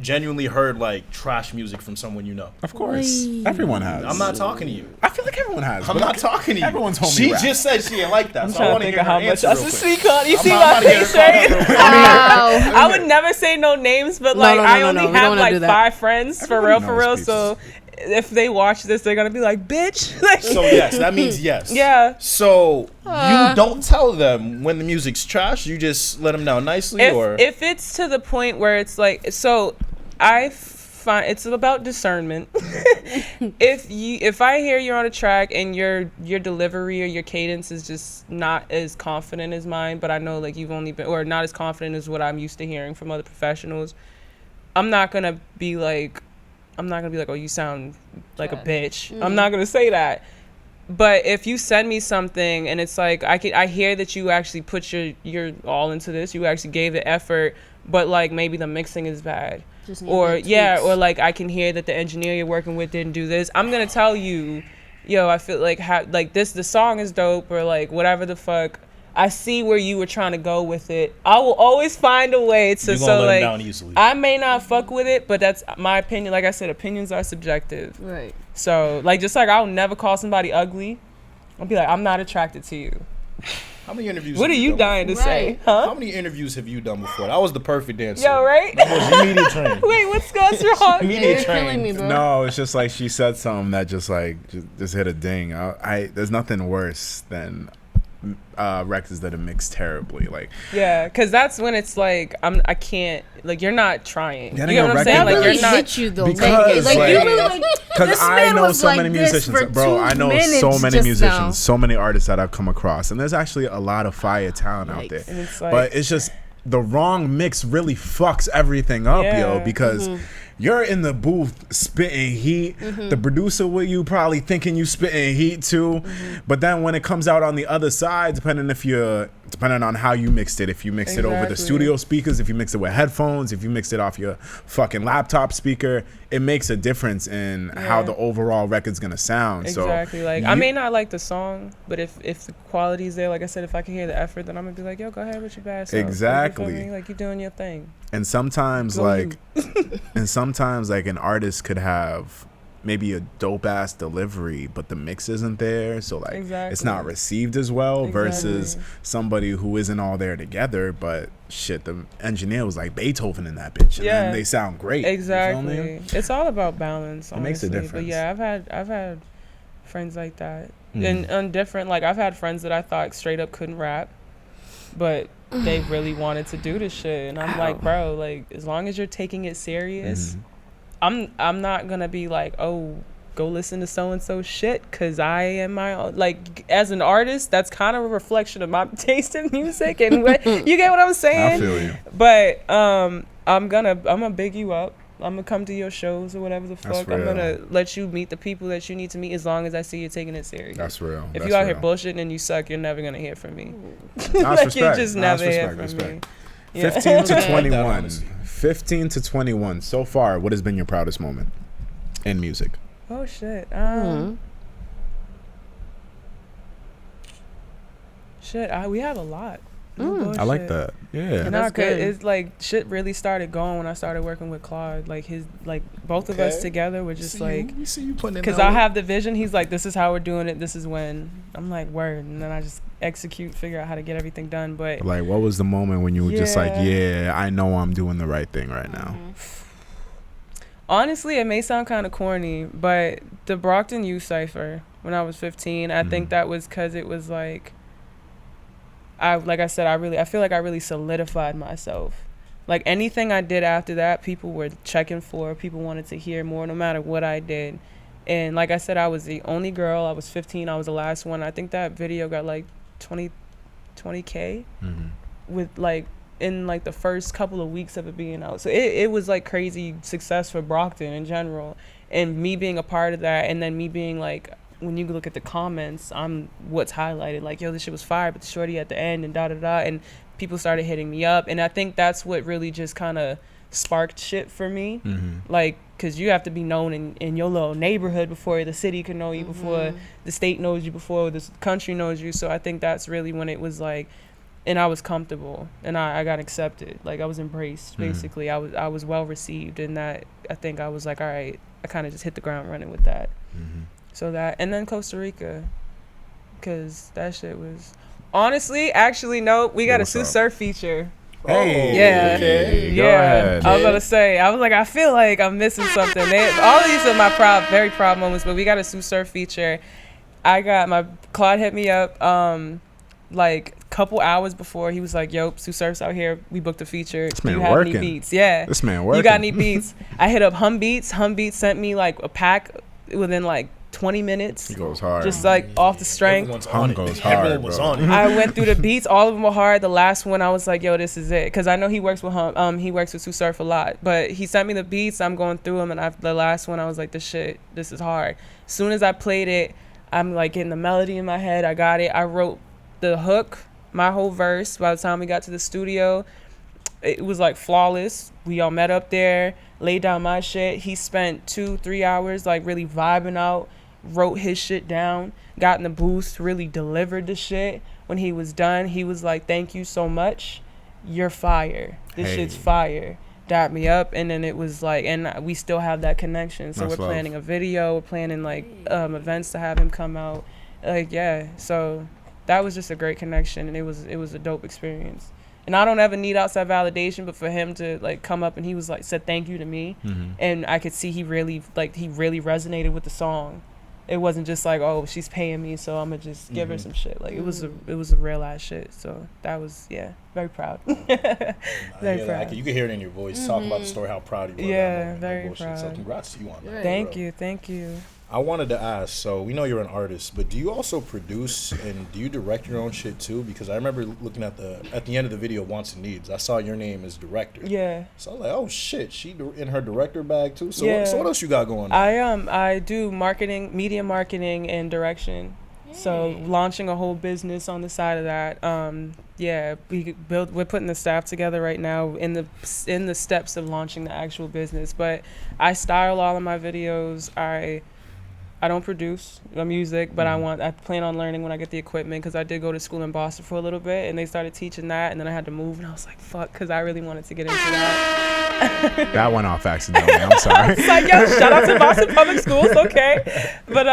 genuinely heard like trash music from someone you know? Of course, everyone has. I'm not talking to you. I feel like everyone has. I'm not talking to you. Everyone's homie. She just said she didn't like that. I'm so trying I to want to think hear of how her much. answer real quick. You see my face, right? Wow. I would never say no names, but like I only have like 5 friends for real. So if they watch this, they're gonna be like, bitch. Like, so yes, that means yes. Yeah. So you don't tell them when the music's trash. You just let them know nicely, if it's to the point where it's like, so I find it's about discernment. if I hear you're on a track and your delivery or your cadence is just not as confident as mine, but I know like you've only been, or not as confident as what I'm used to hearing from other professionals, I'm not gonna be like, oh, you sound like a bitch. I'm not gonna say that. But if you send me something and it's like I hear that you actually put your all into this, you actually gave the effort, but like maybe the mixing is bad, or like I can hear that the engineer you're working with didn't do this. I'm gonna tell you, yo, I feel like the song is dope, or like whatever the fuck. I see where you were trying to go with it. I will always find a way to let down easily. I may not fuck with it, but that's my opinion. Like I said, opinions are subjective. Right. So like just like I'll never call somebody ugly. I'll be like, I'm not attracted to you. How many interviews? What are you dying to say? Huh? How many interviews have you done before? That was the perfect answer. Yo, right? That was immediate train. Wait, what's wrong? Immediate You're killing me, bro. No, it's just like she said something that just like just hit a ding. There's nothing worse than records that are mixed terribly, like because that's when it's like I can't, like, you're not trying. You know what I'm saying? Like, you're really not hit you though, because like you really, because I know so many musicians, bro. I know so many musicians, so many artists that I've come across, and there's actually a lot of fire talent out there. It's like, but it's just the wrong mix really fucks everything up, yo, because you're in the booth spitting heat. The producer with you probably thinking you spitting heat too. But then when it comes out on the other side, depending on how you mixed it, if you mixed it over the studio speakers, if you mix it with headphones, if you mixed it off your fucking laptop speaker, it makes a difference in how the overall record's gonna sound. Exactly. So like I may not like the song, but if the quality's there, like I said, if I can hear the effort, then I'm gonna be like, yo, go ahead with your bad self. Exactly. Like you're doing your thing. And sometimes like an artist could have maybe a dope ass delivery, but the mix isn't there, so like it's not received as well versus somebody who isn't all there together, but shit, the engineer was like Beethoven in that bitch, and then they sound great. Exactly. You feel me? It's all about balance, honestly. It makes a difference. But yeah, I've had friends like that. And different, like I've had friends that I thought straight up couldn't rap, but they really wanted to do this shit, and I'm like, bro, like as long as you're taking it serious, I'm not gonna be like, oh, go listen to so and so shit, because I am my own. Like as an artist, that's kind of a reflection of my taste in music, and what you get what I'm saying. I feel you. But I'm gonna big you up. I'm gonna come to your shows or whatever the That's fuck. I'm real. gonna let you meet the people that you need to meet as long as I see you taking it serious. That's real. If That's you out here real. bullshitting and you suck, you're never gonna hear from me. That's Like, respect. you just That's never hear respect, from me. respect. Yeah. 15 to That 21. honesty. 15 to 21. So far, what has been your proudest moment in music? Oh shit. We have a lot. No I like bullshit. that. Yeah. And Nah, that's 'cause good. it's like shit really started going when I started working with Claude. Like both of us Okay. together were just like, you see you putting in because that I work. have the vision. He's like, this is how we're doing it. This is when. I'm like, word. And then I just execute, figure out how to get everything done. But Like, what was the moment when you were just like, Yeah. yeah, I know I'm doing the right thing right now? honestly, it may sound kind of corny, but the Brockton Youth Cypher when I was 15, I think that was because it was like, like I said, I feel like I really solidified myself. Like anything I did after that, people were checking for, people wanted to hear more no matter what I did. And like I said, I was the only girl. I was 15. I was the last one. I think that video got like 20K with like in like the first couple of weeks of it being out. So it was like crazy success for Brockton in general. And me being a part of that, and then me being like, when you look at the comments, I'm what's highlighted, like, yo, this shit was fire, but the shorty at the end and da-da-da, and people started hitting me up. And I think that's what really just kind of sparked shit for me. Like, because you have to be known in your little neighborhood before the city can know you, before the state knows you, before the country knows you. So I think that's really when it was like, and I was comfortable, and I got accepted. Like, I was embraced, basically. I was well received, and that, I think I was like, all right, I kind of just hit the ground running with that. So that, and then Costa Rica, because that shit was, honestly, actually, no, we got a Sue Surf feature. Hey, Yeah. Okay. Go Yeah, ahead. I was gonna say, I was like, I feel like I'm missing something. All of these are my very proud moments, but we got a Sue Surf feature. Claude hit me up, like a couple hours before. He was like, yo, Sue Surf's out here. We booked a feature. This Do you man have working. any beats? Yeah. This man working. You got any beats? I hit up Hum Beats. Hum Beats sent me like a pack within like 20 minutes. He goes hard. Just like off the strength. Everyone's Hum on it. goes Everyone hard, was bro. on it. I went through the beats. All of them were hard. The last one, I was like, yo, this is it. Because I know he works with he works with Sue Surf a lot. But he sent me the beats. I'm going through them. And the last one, I was like, this is hard. As soon as I played it, I'm like getting the melody in my head. I got it. I wrote the hook, my whole verse. By the time we got to the studio, it was like flawless. We all met up there, laid down my shit. He spent 2-3 hours like really vibing out, wrote his shit down, got in the booth, really delivered the shit. When he was done, he was like, thank you so much. You're fire. This shit's fire. Dapped me up. And then it was like, and we still have that connection. So That's we're love. planning a video. We're planning like events to have him come out. Like, yeah. So that was just a great connection. And it was a dope experience. And I don't ever need outside validation, but for him to like come up and he was like, said thank you to me. And I could see he really resonated with the song. It wasn't just like, oh, she's paying me, so I'm gonna just give her some shit. Like it was a real ass shit. So that was, yeah, very proud. Very proud. You can hear it in your voice. Talk about the story, how proud you were. Yeah, No very bullshit. So proud. congrats to you on that. Thank you. I wanted to ask, so we know you're an artist, but do you also produce and do you direct your own shit too? Because I remember looking at the end of the video, Wants and Needs, I saw your name as director. Yeah. So I was like, oh shit, she in her director bag too. So Yeah. so what else you got going on? I do marketing, media marketing, and direction. So launching a whole business on the side of that. Yeah, we're putting the staff together right now in the steps of launching the actual business. But I style all of my videos. I don't produce the music, but I plan on learning when I get the equipment, because I did go to school in Boston for a little bit and they started teaching that, and then I had to move and I was like, fuck, because I really wanted to get into that. That went off accidentally. I'm sorry. It's like, yo, shout out to Boston Public Schools, okay? But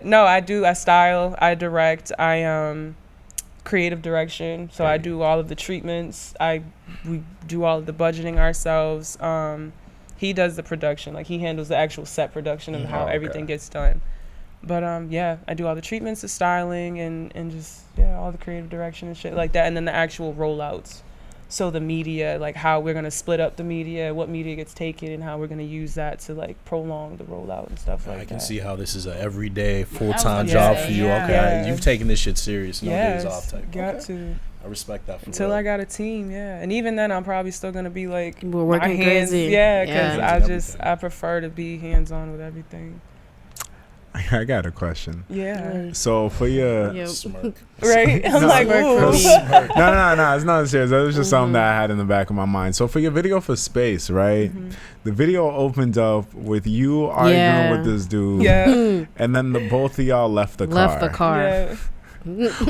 no, I style, I direct, I creative direction. So I do all of the treatments. We do all of the budgeting ourselves. He does the production, like he handles the actual set production of how everything gets done. But yeah, I do all the treatments, the styling, and just all the creative direction and shit like that, and then the actual rollouts. So the media, like how we're gonna split up the media, what media gets taken, and how we're gonna use that to like prolong the rollout and stuff like that. I can see how this is an everyday full-time Yeah. job for you. Yeah. Okay, Yeah. you've taken this shit serious. No Yes, days off type. got Okay. to. I respect that. Until I got a team, yeah. And even then, I'm probably still gonna be like We're working my hands, crazy. yeah, because Yeah. I prefer to be hands on with everything. I got a question. Yeah, So for your Yep. Smirk. right. I'm like, Smirk ooh. for me. no, it's not serious. That was just something that I had in the back of my mind. So for your video for Space, right? The video opened up with you arguing with this dude, Yeah, and then the both of y'all left the car. Left the car. yeah.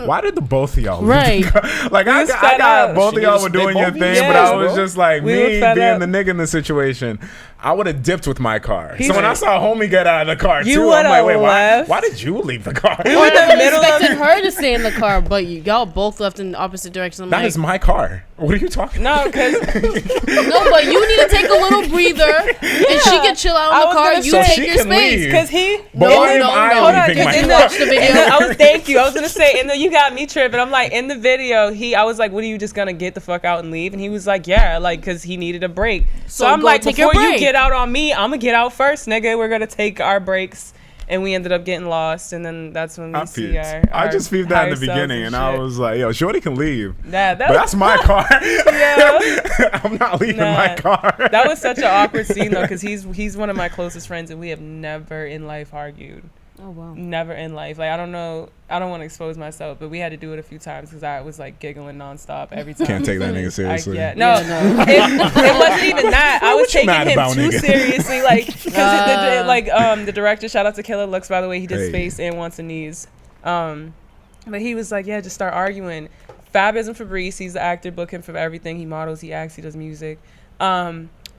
Why did the both of y'all Right. leave the car? Like I was got fed up. both of She y'all was- were they doing your both- thing, but Yes, I was bro. just like We me were fed being up. the nigga in the situation. I would have dipped with my car. He's So when I right. saw homie get out of the car You too, I'm like, would've wait, left. why did you leave the car? We were in the middle of expected her to stay in the car, but y'all both left in the opposite direction. I'm That like, is my car. What are you talking no, because no, but you need to take a little breather, and she can chill out I in the was car. gonna You say- take So your she can space. leave. he. But No, why am no, I no. Hold on, leaving my because car? Watch the video. And then thank you. I was gonna say, and then you got me tripping. I'm like, in the video, I was like, "What are you just gonna get the fuck out and leave?" And he was like, "Yeah," like, because he needed a break. So I'm go like, take your before you break. get out on me, I'm gonna get out first, nigga. We're gonna take our breaks, and we ended up getting lost. And then that's when we I see peeped. our I just peeped that in the higher selves beginning, and I shit. was like, yo, Shorty can leave. Nah, But that's my car. yeah. I'm not leaving Nah. my car. That was such an awkward scene though, because he's one of my closest friends, and we have never in life argued. Oh wow. Never in life. Like, I don't know. I don't want to expose myself, but we had to do it a few times because I was like giggling nonstop every time. Can't take that nigga seriously. No, Yeah, it wasn't even that. I was what you taking mad him about, too nigga? seriously. Like, because the director, shout out to Killer Looks, by the way, he did Hey. Space and Wants and Needs. But he was like, yeah, just start arguing. Fab isn't Fabrice. He's the actor. Book him for everything. He models. He acts. He does music.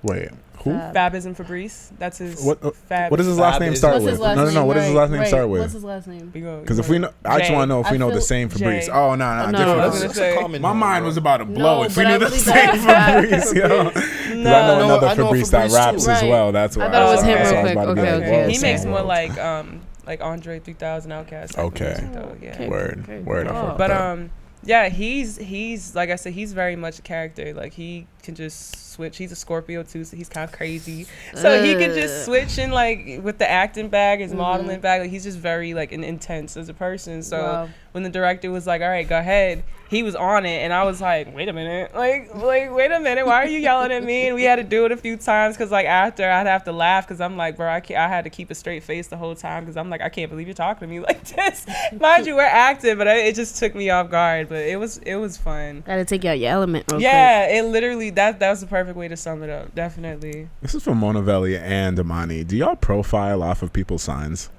Wait, who? Fab isn't Fabrice. That's his. What Fab. what does his last Fab name is- start What's with? his last No, name? what does his last name Right. start with? What's his last name? Because if we know, I just Jay. want to know if we I know the feel- same Fabrice. Jay. Oh no, No, different. I was Fabrice. gonna say- My mind was about to blow No, if we but knew I the really same thought Fab. Fabrice. Yo. 'Cause I know No. another I know Fabrice that Fabrice raps too. as Right. well. That's why. I thought it was him that's real why I was quick. about to be Okay, like, okay. whoa, He makes same more world. like Andre 3000 Outkast. Okay. Yeah. Okay. Word, Okay. word. I Oh. fuck But that. yeah, he's like I said, he's very much a character. Like, he can just switch. He's a Scorpio too, so he's kind of crazy. So he could just switch in, like, with the acting bag, his modeling bag. Like, he's just very like intense as a person. So Wow. when the director was like, "All right, go ahead," he was on it, and I was like, "Wait a minute, like wait a minute, why are you yelling at me?" And we had to do it a few times because like after I'd have to laugh because I'm like, bro, I had to keep a straight face the whole time because I'm like, I can't believe you're talking to me like this. Mind you, we're acting, but it just took me off guard. But it was fun. Gotta take out your element real Yeah, it literally that was the perfect way to sum it up. Definitely. This is from MonaVeli and Amani. Do y'all profile off of people's signs?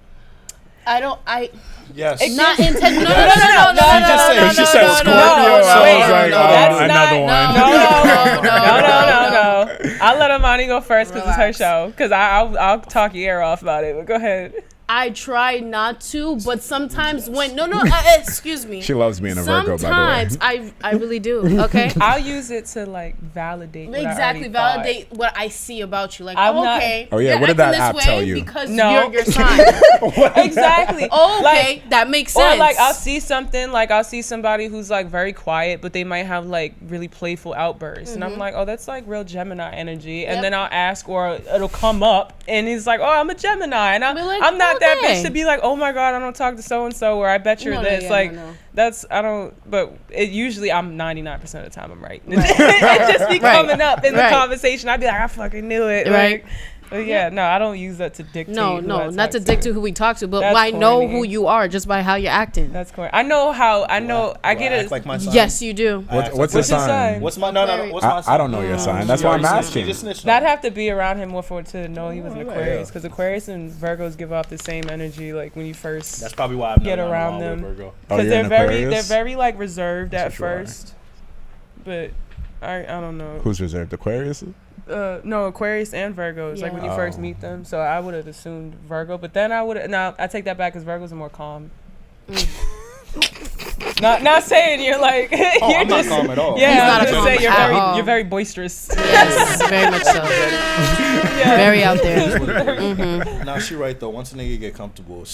quick. Yes. Not intent. No. She said Scorpio. I was like, that's another one. No. I'll let Amani go first because it's her Relax. show. Because I'll talk your ear off about it. But go ahead. I try not to, but sometimes when excuse me. She loves being a Virgo, by the way. Sometimes I really do. Okay. I'll use it to like validate. What I Exactly, already thought. validate what I see about you. Like, I'm not- okay. Oh, yeah, you're what did acting that this app tell way you? Because No. you're your sign. Exactly. Okay, that makes sense. Or like I'll see something, like I'll see somebody who's like very quiet, but they might have like really playful outbursts, and I'm like, oh, that's like real Gemini energy. And Yep. then I'll ask, or it'll come up, and he's like, oh, I'm a Gemini, and Be like, I'm not that okay. bitch to be like, oh my god, I don't talk to so and so, or I bet you're No, this. yeah, like no. that's I don't. But it usually I'm 99% of the time I'm right. It just be coming up in the Right. conversation. I'd be like, I fucking knew it. Right. Like, but yeah, no, I don't use that to dictate. No, who no, I not to talk dictate who we talk to, but That's I know corny. who you are just by how you're acting. That's correct. I know how. I know. I get act it. like my sign. Yes, you do. I act What's like his your sign? sign? What's my no? What's my sign? I don't know your sign. That's why I'm asking. You just snitched on That'd me. have to be around him more for to know he was an right, Aquarius, yeah. because Aquarius and Virgos give off the same energy. Like when you first, That's probably why I've Get never around gotten along them. with Virgo. Oh, because you're an they're Aquarius? very like reserved at That's what you are. first. But I don't know. Who's reserved? Aquarius? No, Aquarius and Virgos. Like when you Yeah. first meet them. So I would have assumed Virgo, but then I would. No, I take that back because Virgos are more calm. Not saying you're like. Oh, you're I'm not just, calm at all. Yeah, He's I'm not a just calm saying at all. you're very boisterous. Yes, very much so. Yeah. Very out there. Nah, she right though. Once a nigga get comfortable, out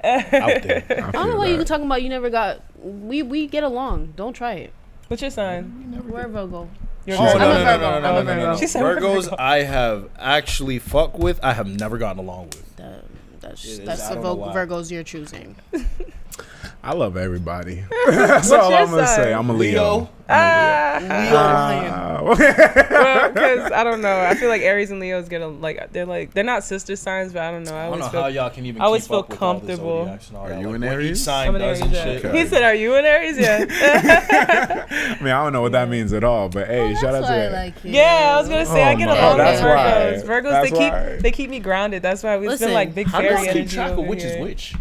there. I don't know why you talking about. You never got. We get along. Don't try it. What's your sign? We're a Virgo. You're Oh, Virgo. no, I'm no, a no, Virgo. no, no, I'm no, a no, no, Virgo. no. She said we're Virgos Virgo. I have actually fucked with. I have never gotten along with. That's I the don't know why. Virgos you're choosing. I love everybody. That's all your I'm gonna say. sign? I'm a Leo. Well, because I don't know. I feel like Aries and Leos get they're not sister signs, but I don't know. I don't know how y'all can even I always keep feel up with all the comfortable. zodiacs and all Are that. you Like, an what each Aries? sign I'm an does Aries, and yeah. shit. Okay. He said, "Are you an Aries?" Yeah. I mean, I don't know what that means at all, but hey, shout out to that. Yeah, I was gonna say I get Oh, along that's with why. Virgos. Virgos, That's why. they keep me grounded. That's why it's Listen, been like big How do fairy y'all keep energy track of over which is here. which?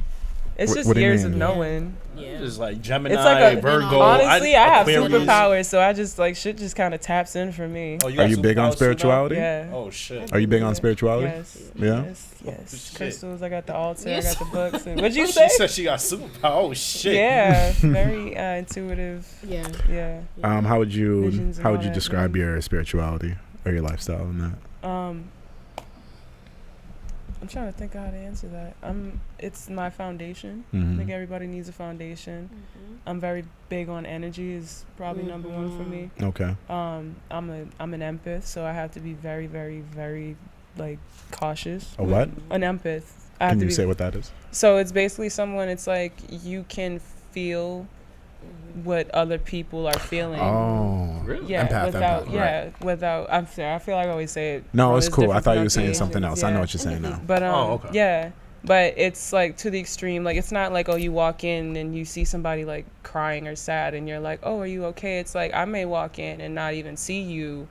It's What just do you years mean? of knowing. Yeah. Just like Gemini, It's like Virgo. honestly, I have Aquarius. superpowers, so I just like shit just kind of taps in for me. Oh, Are got you big on superpowers too now? spirituality? Yeah. Oh shit. Are you big on spirituality? Yes. Yeah? Yes. shit. Crystals. I got the altar. Yes. I got the books. What'd you She say? said she got superpower. Oh shit. Yeah. Very intuitive. Yeah. Yeah. How would you Visions and all that, describe yeah. your spirituality or your lifestyle in that? I'm trying to think of how to answer that. It's my foundation. Mhm. I think everybody needs a foundation. I'm very big on energy. Is probably number one for me. Okay. I'm an empath, so I have to be very, very, very like cautious. A what? An empath. I have Can to you be, say what that is? So it's basically someone. It's like you can feel what other people are feeling. Oh. Really? Yeah, Empath, right. without. I feel like I always say it. No, wrong. it's There's cool. I different thought you were saying something pronunciations, else. I know yeah. what you're saying now. But okay. yeah. But it's like to the extreme. Like it's not like, oh, you walk in and you see somebody like crying or sad and you're like, oh, are you okay? It's like I may walk in and not even see you,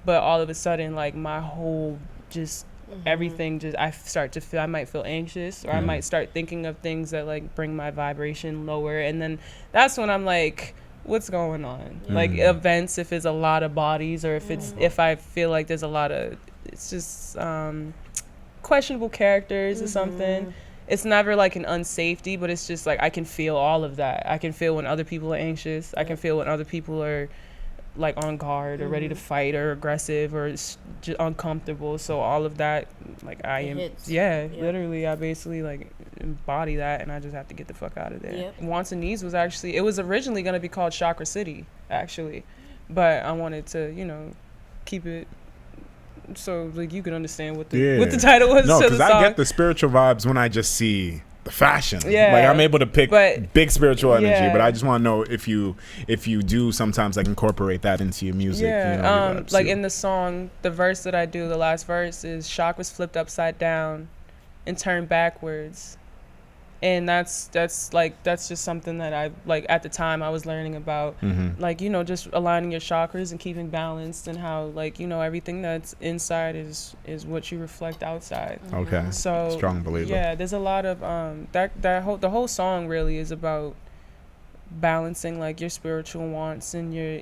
but all of a sudden like my whole just everything just I start to feel, I might feel anxious or I might start thinking of things that like bring my vibration lower, and then that's when I'm like, what's going on? Like events, if it's a lot of bodies or if I feel like there's a lot of, it's just questionable characters or something. It's never like an unsafety, but it's just like I can feel all of that. I can feel when other people are anxious. I can feel when other people are like on guard or ready to fight or aggressive or just uncomfortable. So all of that, like I am, literally I basically like embody that, and I just have to get the fuck out of there. Yep. Wants and Needs was actually, it was originally going to be called Chakra City actually, but I wanted to, keep it so like you could understand what the title was. No, to because the I song. get the spiritual vibes when I just see the fashion. Yeah. Like I'm able to pick But- big spiritual energy, yeah. but I just want to know if you do sometimes like incorporate that into your music. Yeah, your vibes, like too. in the song, the verse that I do, the last verse is chakras flipped upside down and turned backwards. And that's just something that I like at the time I was learning about, like, just aligning your chakras and keeping balanced, and how like, everything that's inside is what you reflect outside. Okay. So Strong believer. Yeah, there's a lot of the whole song really is about balancing like your spiritual wants and your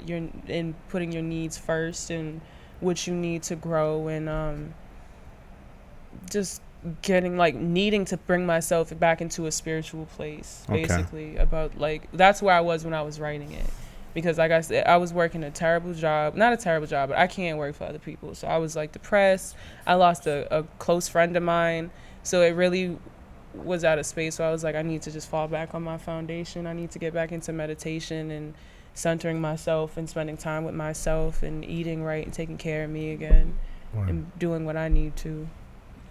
and putting your needs first and what you need to grow, and just getting like needing to bring myself back into a spiritual place, basically. About like that's where I was when I was writing it, because like I said, I was working not a terrible job, but I can't work for other people, so I was like depressed. I lost a close friend of mine, so it really was at a space where I was like, I need to just fall back on my foundation. I need to get back into meditation and centering myself and spending time with myself and eating right and taking care of me again. Word. And doing what I need to.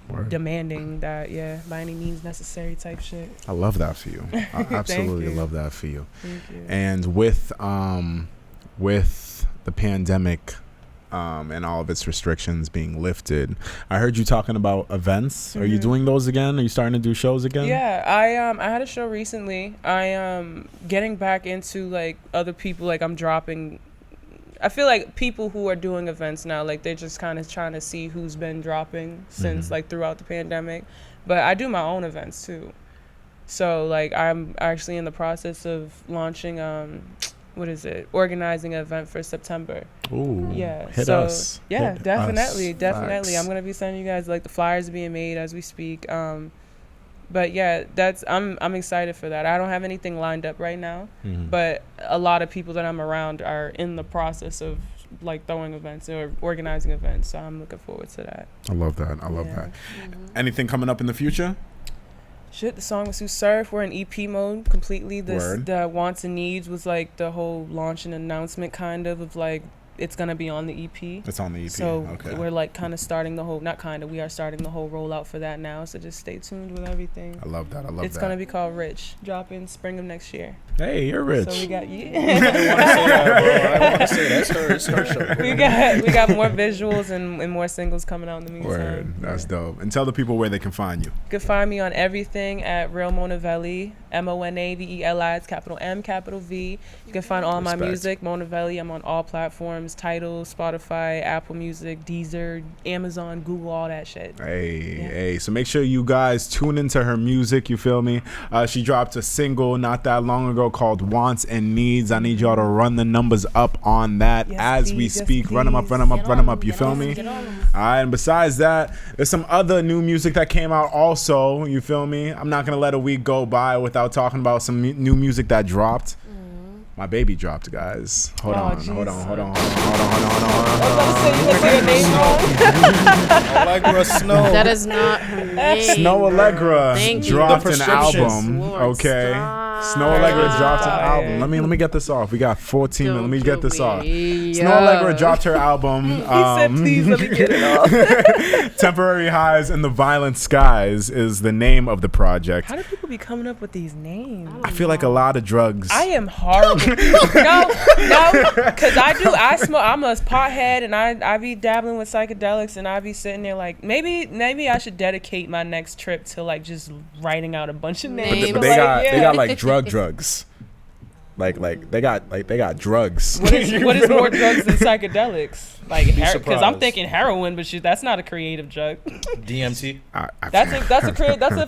Word. Demanding that, by any means necessary type shit. I love that for you. I absolutely you. love that for you. Thank you. And with the pandemic and all of its restrictions being lifted, I heard you talking about events. Are you doing those again? Are you starting to do shows again? Yeah, I had a show recently. I am getting back into like other people. Like I'm dropping. I feel like people who are doing events now, like they're just kind of trying to see who's been dropping since like throughout the pandemic. But I do my own events too. So like I'm actually in the process of launching organizing an event for September. Ooh. Yeah. Hit so us. yeah, Hit definitely. us. Definitely. Facts. I'm gonna be sending you guys like the flyers being made as we speak. But yeah, I'm excited for that. I don't have anything lined up right now, but a lot of people that I'm around are in the process of like throwing events or organizing events. So I'm looking forward to that. I love that. I love that. Anything coming up in the future? Shit, the song was Sue Surf. We're in EP mode completely. Word. The Wants and Needs was like the whole launch and announcement kind of like it's gonna be on the EP. It's on the EP. So Okay. we're like kind of starting the whole, we are starting the whole rollout for that now. So just stay tuned with everything. I love that. It's gonna be called Rich. Drop in spring of next year. Hey, you're rich. So we got I want to say that, bro. It's her show. we got more visuals and more singles coming out in the meantime. Word. That's dope. And tell the people where they can find you. You can find me on everything at Real MonaVeli, MonaVeli. It's capital M, capital V. You can find all my Respect. music, MonaVeli. I'm on all platforms: Tidal, Spotify, Apple Music, Deezer, Amazon, Google, all that shit. Hey. So make sure you guys tune into her music. You feel me? She dropped a single not that long ago called Wants and Needs. I need y'all to run the numbers up on that Yes, as we please. Yes, speak. Run them up. please. Run them up. You feel me? Get on 'em. All right, and besides that, there's some other new music that came out also. You feel me? I'm not going to let a week go by without talking about some new music that dropped. My baby dropped, guys. Hold on. I was Hold about on. to say, you gonna say your name wrong? Allegra Snow. That is not her name. Snow Allegra Thank you. dropped The an prescriptions. album. Lord, Okay. stop. Snow Allegra dropped an Stop. album. Let me get this off. We got 14 minutes. Let me get this off. Snow Yeah. Allegra dropped her album. He said, please let me get it off. Temporary Highs in the Violent Skies is the name of the project. How do people be coming up with these names? I feel like a lot of drugs. I am horrible. no, because I smoke. I'm a pothead, and I be dabbling with psychedelics, and I be sitting there like, maybe I should dedicate my next trip to like just writing out a bunch of names. But they got like drugs. Like they got drugs. What is more drugs than psychedelics? Like, because I'm surprised. thinking heroin, but that's not a creative drug. DMT. That's a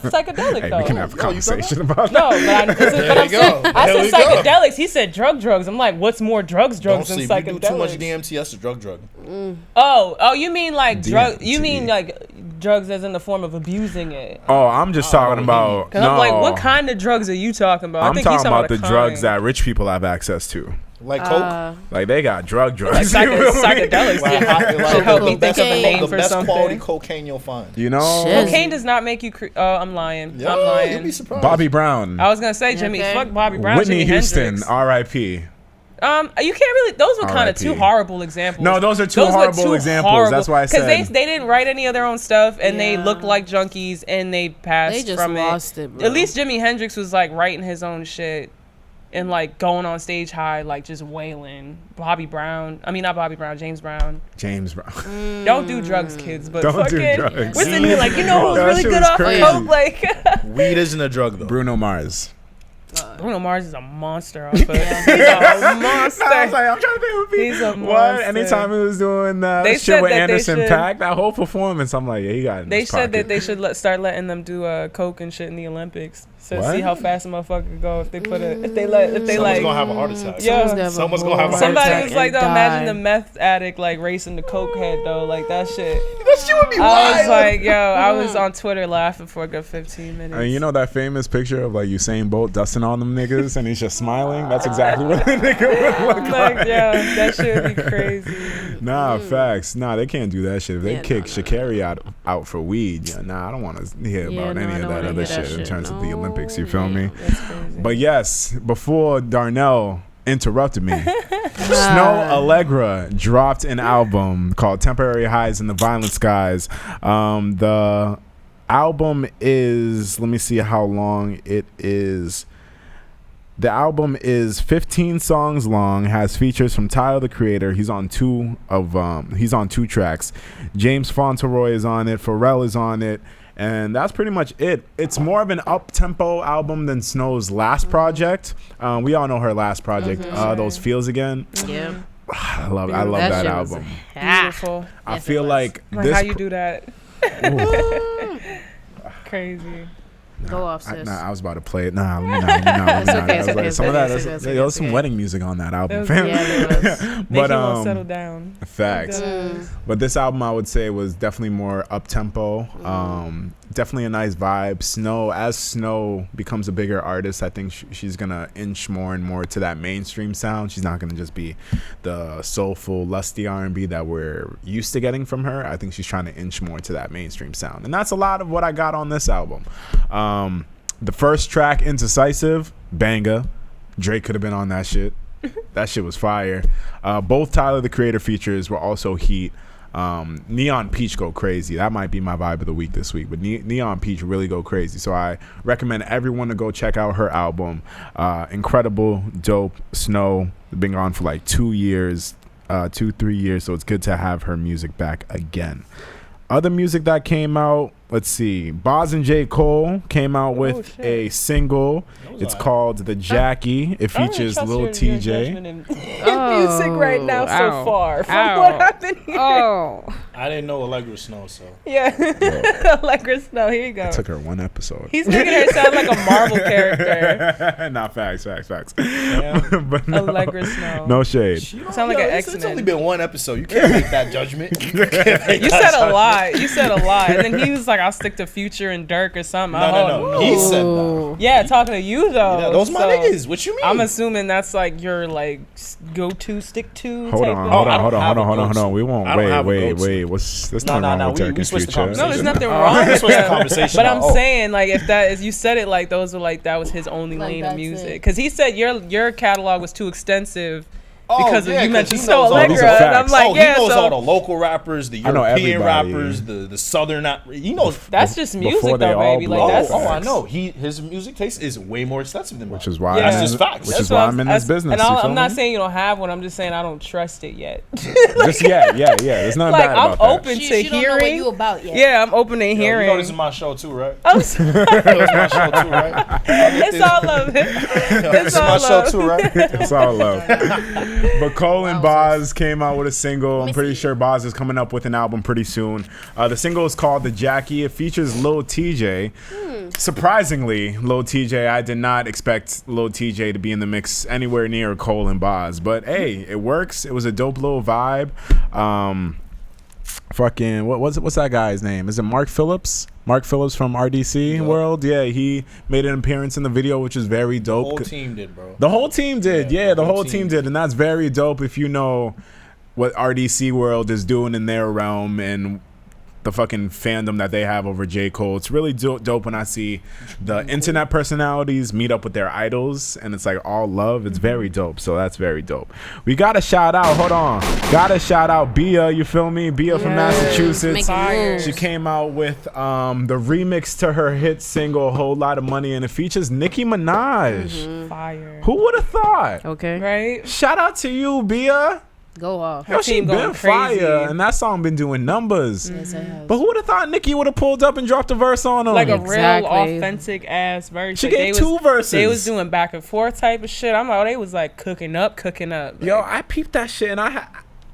psychedelic Hey, though. we can have a conversation about No, that. but I'm you saying, go. I There we said go. psychedelics. He said drugs. I'm like, what's more drugs Don't than sleep. psychedelics? You do too much DMT, that's a drug. Oh, you mean like drug? You DMT. mean like drugs as in the form of abusing it? Oh, I'm just talking about. Because No, I'm like, what kind of drugs are you talking about? I I'm think talking he's about the a drugs kind. that rich people have access to. Like coke. Like they got drugs. Like You feel me? psychedelics. Like, Should help me think of a cocaine. name the for best something. quality cocaine you'll find. You know, Shit. Cocaine does not make you. I'm lying. Yeah, I'm you'll lying. be surprised. Bobby Brown, I was gonna say Jimmy. Okay. Fuck Bobby Brown. Whitney Jimi Houston, Hendrix. R.I.P. You can't really. Those were kind of R.I.P. two horrible examples. No, those are two were horrible examples. That's why I said. because they didn't write any of their own stuff, and they Yeah. looked like junkies, and they passed They just from lost it, bro. At least Jimi Hendrix was like writing his own shit and like going on stage high, like just wailing. James Brown. James Brown. Don't do drugs, kids. But Don't do fucking, drugs. we're sitting here like, you know who's That really shit good was off of crazy. coke? Like Weed isn't a drug though. Bruno Mars. Bruno Mars is a monster. Off of, he's a monster. I was like, I'm trying to think of He's a what. monster. Anytime he was doing that They shit said with that they Anderson should- Paak, that whole performance, I'm like, yeah, he got it in They his said that pocket. they should start letting them do coke and shit in the Olympics. So What? see how fast a motherfucker could go if they put it. If they Someone's like. gonna have a heart attack. Yeah. Someone's gonna have a heart Somebody attack. was like, though, and imagine die. the meth addict like racing the coke head though, like that shit. That shit would be I was wild. like, yo, I was on Twitter laughing for a good 15 minutes. And you know that famous picture of like Usain Bolt dusting on them niggas and he's just smiling? That's exactly what the nigga would look like, like. yeah, that shit would be crazy. Nah, facts. Nah, they can't do that shit. If they Yeah, kick no. Sha'Carri out for weed, yeah, nah, I don't want to hear Yeah, about no, any I of don't that wanna other hear that shit in shit. terms of the No, Olympics, you feel me? That's crazy. But yes, before Darnell interrupted me, Snow Allegra dropped an album called Temporary Highs in the Violent Skies. The album is, let me see how long it is. The album is 15 songs long, has features from Tyler the Creator. He's on two tracks. James Fauntleroy is on it, Pharrell is on it, and that's pretty much it. It's more of an up-tempo album than Snow's last project. We all know her last project, Those Feels Again. Yeah. I love that shit was album. Beautiful. I Yes, feel it was. like Like this how you do that. Crazy. Go off, sis. I was about to play it. Nah, it's okay, it's okay, some of it's that. okay, it's There was okay. some wedding music on that album, was- fam. Yeah, there was. Make But you want to settle down. facts. Deadass. But this album, I would say, was definitely more up tempo. Definitely a nice vibe. As Snow becomes a bigger artist, I think she's gonna inch more and more to that mainstream sound. She's not gonna just be the soulful, lusty R&B that we're used to getting from her. I think she's trying to inch more to that mainstream sound, and that's a lot of what I got on this album. The first track, Indecisive, banger. Drake could have been on that shit. That shit was fire. Both Tyler the Creator features were also heat. Neon Peach go crazy. That might be my vibe of the week this week, but Neon Peach really go crazy. So I recommend everyone to go check out her album. Incredible, dope. Snow been gone for like 2 years, 3 years. So it's good to have her music back again. Other music that came out, let's see. Boz and J. Cole came out with a single. It's called The Jackie. It features Lil TJ. Music right now so far from what I've been hearing. I didn't know Allegra Snow, so. Yeah. Allegra Snow, here you go. It took her one episode. He's making her sound like a Marvel character. Nah, facts. Yeah. But no, Allegra Snow. no shade. Sound like an X-Men. It's only been one episode. You can't make that judgment. You said a lot. You said a lot. And then he was like, I'll stick to Future and Dirk or something. No. He said that. Yeah, talking to you though. Yeah, those my niggas. What you mean? I'm assuming that's like your like go-to, stick-to. Hold type on. We won't. Wait. That's not wrong with Dirk and switched the Future. conversation. No, there's nothing wrong with Switch the that. conversation. But I'm saying, like, if that is, you said it like those were like that was his only Like, lane of that's music. it. Because he said your catalog was too extensive because yeah, you 'cause mentioned he Snow knows all Allegra, these are and I'm facts. like, yeah, he knows so all the local rappers, the I know European everybody. rappers, the Southern. He knows. that's just music Before they though, all baby. blew Like up. that's I know. His music taste is way more extensive than mine. Which is why. Yeah. That's just facts. Which is what why I'm in this that's- business. And you feel I'm not me? saying you don't have one. I'm just saying I don't trust it yet. Just yeah. There's nothing Like bad I'm about that. open to She don't know what hearing. you about yet. Yeah, I'm open to Yo, hearing. you know this is my show too, right? I'm sorry. It's my show too, right? It's all of it. This It's is my all show love. too, right? It's all love. But Cole and Boz came out with a single. I'm pretty sure Boz is coming up with an album pretty soon. The single is called The Jackie. It features Lil TJ. Surprisingly, Lil TJ, I did not expect Lil TJ to be in the mix anywhere near Cole and Boz. But hey, it works. It was a dope little vibe. Fucking what's that guy's name? Is it Mark Phillips? Mark Phillips from RDC World. Yeah, he made an appearance in the video, which is very dope. The whole team did, bro. The whole team did. Yeah, the whole team did, and that's very dope if you know what RDC World is doing in their realm and the fucking fandom that they have over J. Cole. It's really dope when I see the internet personalities meet up with their idols and it's like all love. It's very dope. So that's very dope. We got to shout out. Hold on. Got to shout out Bia. You feel me? Bia from Massachusetts. She came out with the remix to her hit single, A Whole Lot of Money, and it features Nicki Minaj. Fire. Who would have thought? Okay. Right? Shout out to you, Bia. Go off. Yo, she team been going crazy. fire, and that song been doing numbers. Yes, it has. But who would have thought Nicki would have pulled up and dropped a verse on him? Like a Exactly. real authentic ass verse. She Like, gave they two verses. They was doing back and forth type of shit. I'm like, they was like cooking up. Yo, I peeped that shit, and I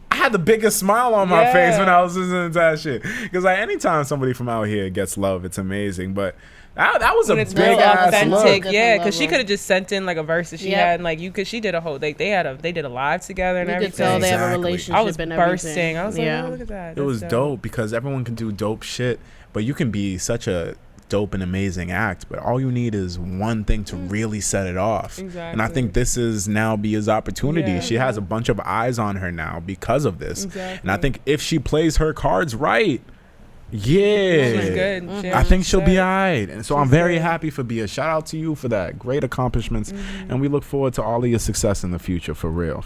had the biggest smile on my face when I was listening to that shit. Because like anytime somebody from out here gets love, it's amazing. But that was when a it's big real ass authentic, look. yeah, because she level. could have just sent in like a verse that she Yep. had, and like cause she did a whole they did a live together and You could everything. tell they have a Exactly. relationship I was and bursting. everything. I was like, oh, look at that. It was dope because everyone can do dope shit, but you can be such a dope and amazing act, but all you need is one thing to really set it off. Exactly. And I think this is now Bia's opportunity. Yeah. She has a bunch of eyes on her now because of this. Exactly. And I think if she plays her cards right, She's yeah, good. I think she'll be good. alright. And so I'm very happy for Bia. Shout out to you for that. Great accomplishments. And we look forward to all of your success in the future, for real.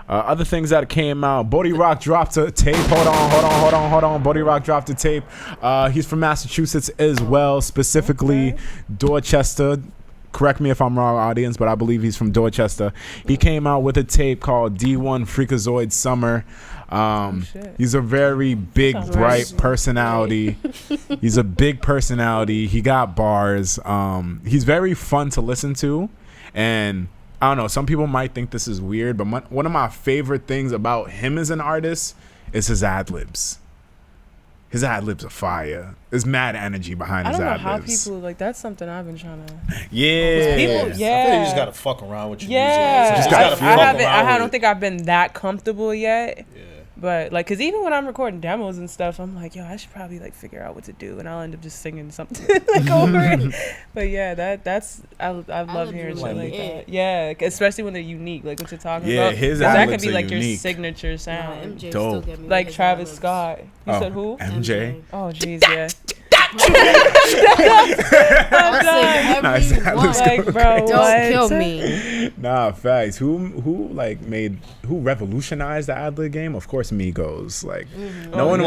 Other things that came out, Bodie Rock dropped a tape. Hold on. Bodie Rock dropped a tape. He's from Massachusetts as well, specifically Dorchester. Correct me if I'm wrong, audience, but I believe he's from Dorchester. He came out with a tape called D1 Freakazoid Summer. He's a very big, bright personality. He's a big personality. He got bars. He's very fun to listen to. And I don't know, some people might think this is weird, but one of my favorite things about him as an artist is his ad-libs. His ad-libs are fire. There's mad energy behind I his don't know ad-libs. how people like. That's something I've been trying to. Yeah. People, I feel like you just gotta fuck around with your Yeah, music. You just gotta gotta feel fuck I around don't with think I've been that comfortable yet. Yeah. But like, cause even when I'm recording demos and stuff, I'm like, yo, I should probably like figure out what to do, and I'll end up just singing something like over it. But yeah, that's I love hearing shit like that. Yeah, especially when they're unique, like what you're talking about. his 'Cause that ad-libs could be are like your unique. signature sound, MJ Dope. still get me with like his Travis ad-libs. Scott. You said who? MJ. Oh jeez, yeah. I'll sing Nice every ad-libs. one. Like, bro, Don't what? kill me. Nah, facts. Who revolutionized the ad-lib game? Of course, Migos. Like no one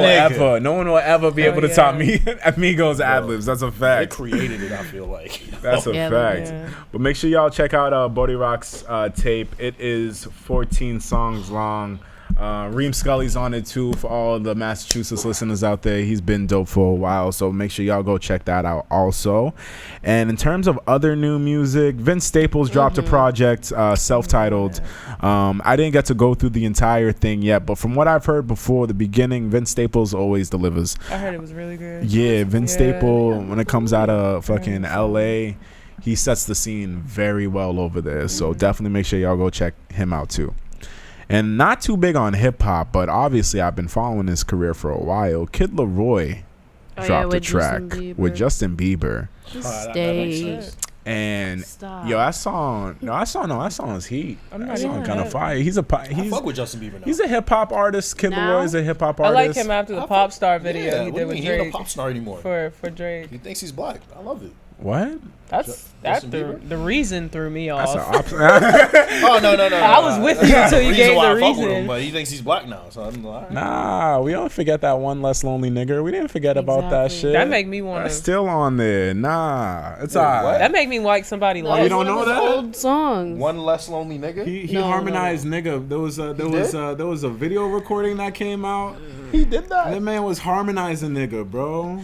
will ever be able to top me Migos ad-libs. That's a They fact. created it, I feel like. That's a fact. Yeah. But make sure y'all check out Bodie Rock's tape. It is 14 songs long. Reem Scully's on it too for all the Massachusetts listeners out there. He's been dope for a while, so make sure y'all go check that out also. And in terms of other new music, Vince Staples dropped a project self-titled. I didn't get to go through the entire thing yet, but from what I've heard before the beginning, Vince Staples always delivers. I heard it was really good. Yeah, Vince Staple, when it comes out of fucking LA, he sets the scene very well over there. So definitely make sure y'all go check him out too. And not too big on hip hop, but obviously I've been following his career for a while. Kid Laroi dropped a track with Justin Bieber. That makes sense. And Stop. yo, that song is heat. I'm not That song even kind of mad. fire. I fuck with Justin Bieber now. He's a hip hop artist. Kid Now? Laroi is a hip hop I artist. like him after the pop star video Yeah, he what did do you with mean? He ain't a Drake pop star anymore. for Drake. He thinks he's black. I love it. What? That's the reason threw me That's off. Oh no. I was with you until you gave why the I fuck with him, reason. but he thinks he's black now. So I'm like, Nah, we don't forget that one less lonely nigga. We didn't forget about that Exactly. shit. That make me want That's to. still on there. Nah, it's Wait, alright. what? That make me like somebody you like. don't know that? Old songs. one less lonely nigga. He No, harmonized nigga. There was a video recording that came out. He did that. That man was harmonizing nigga, bro.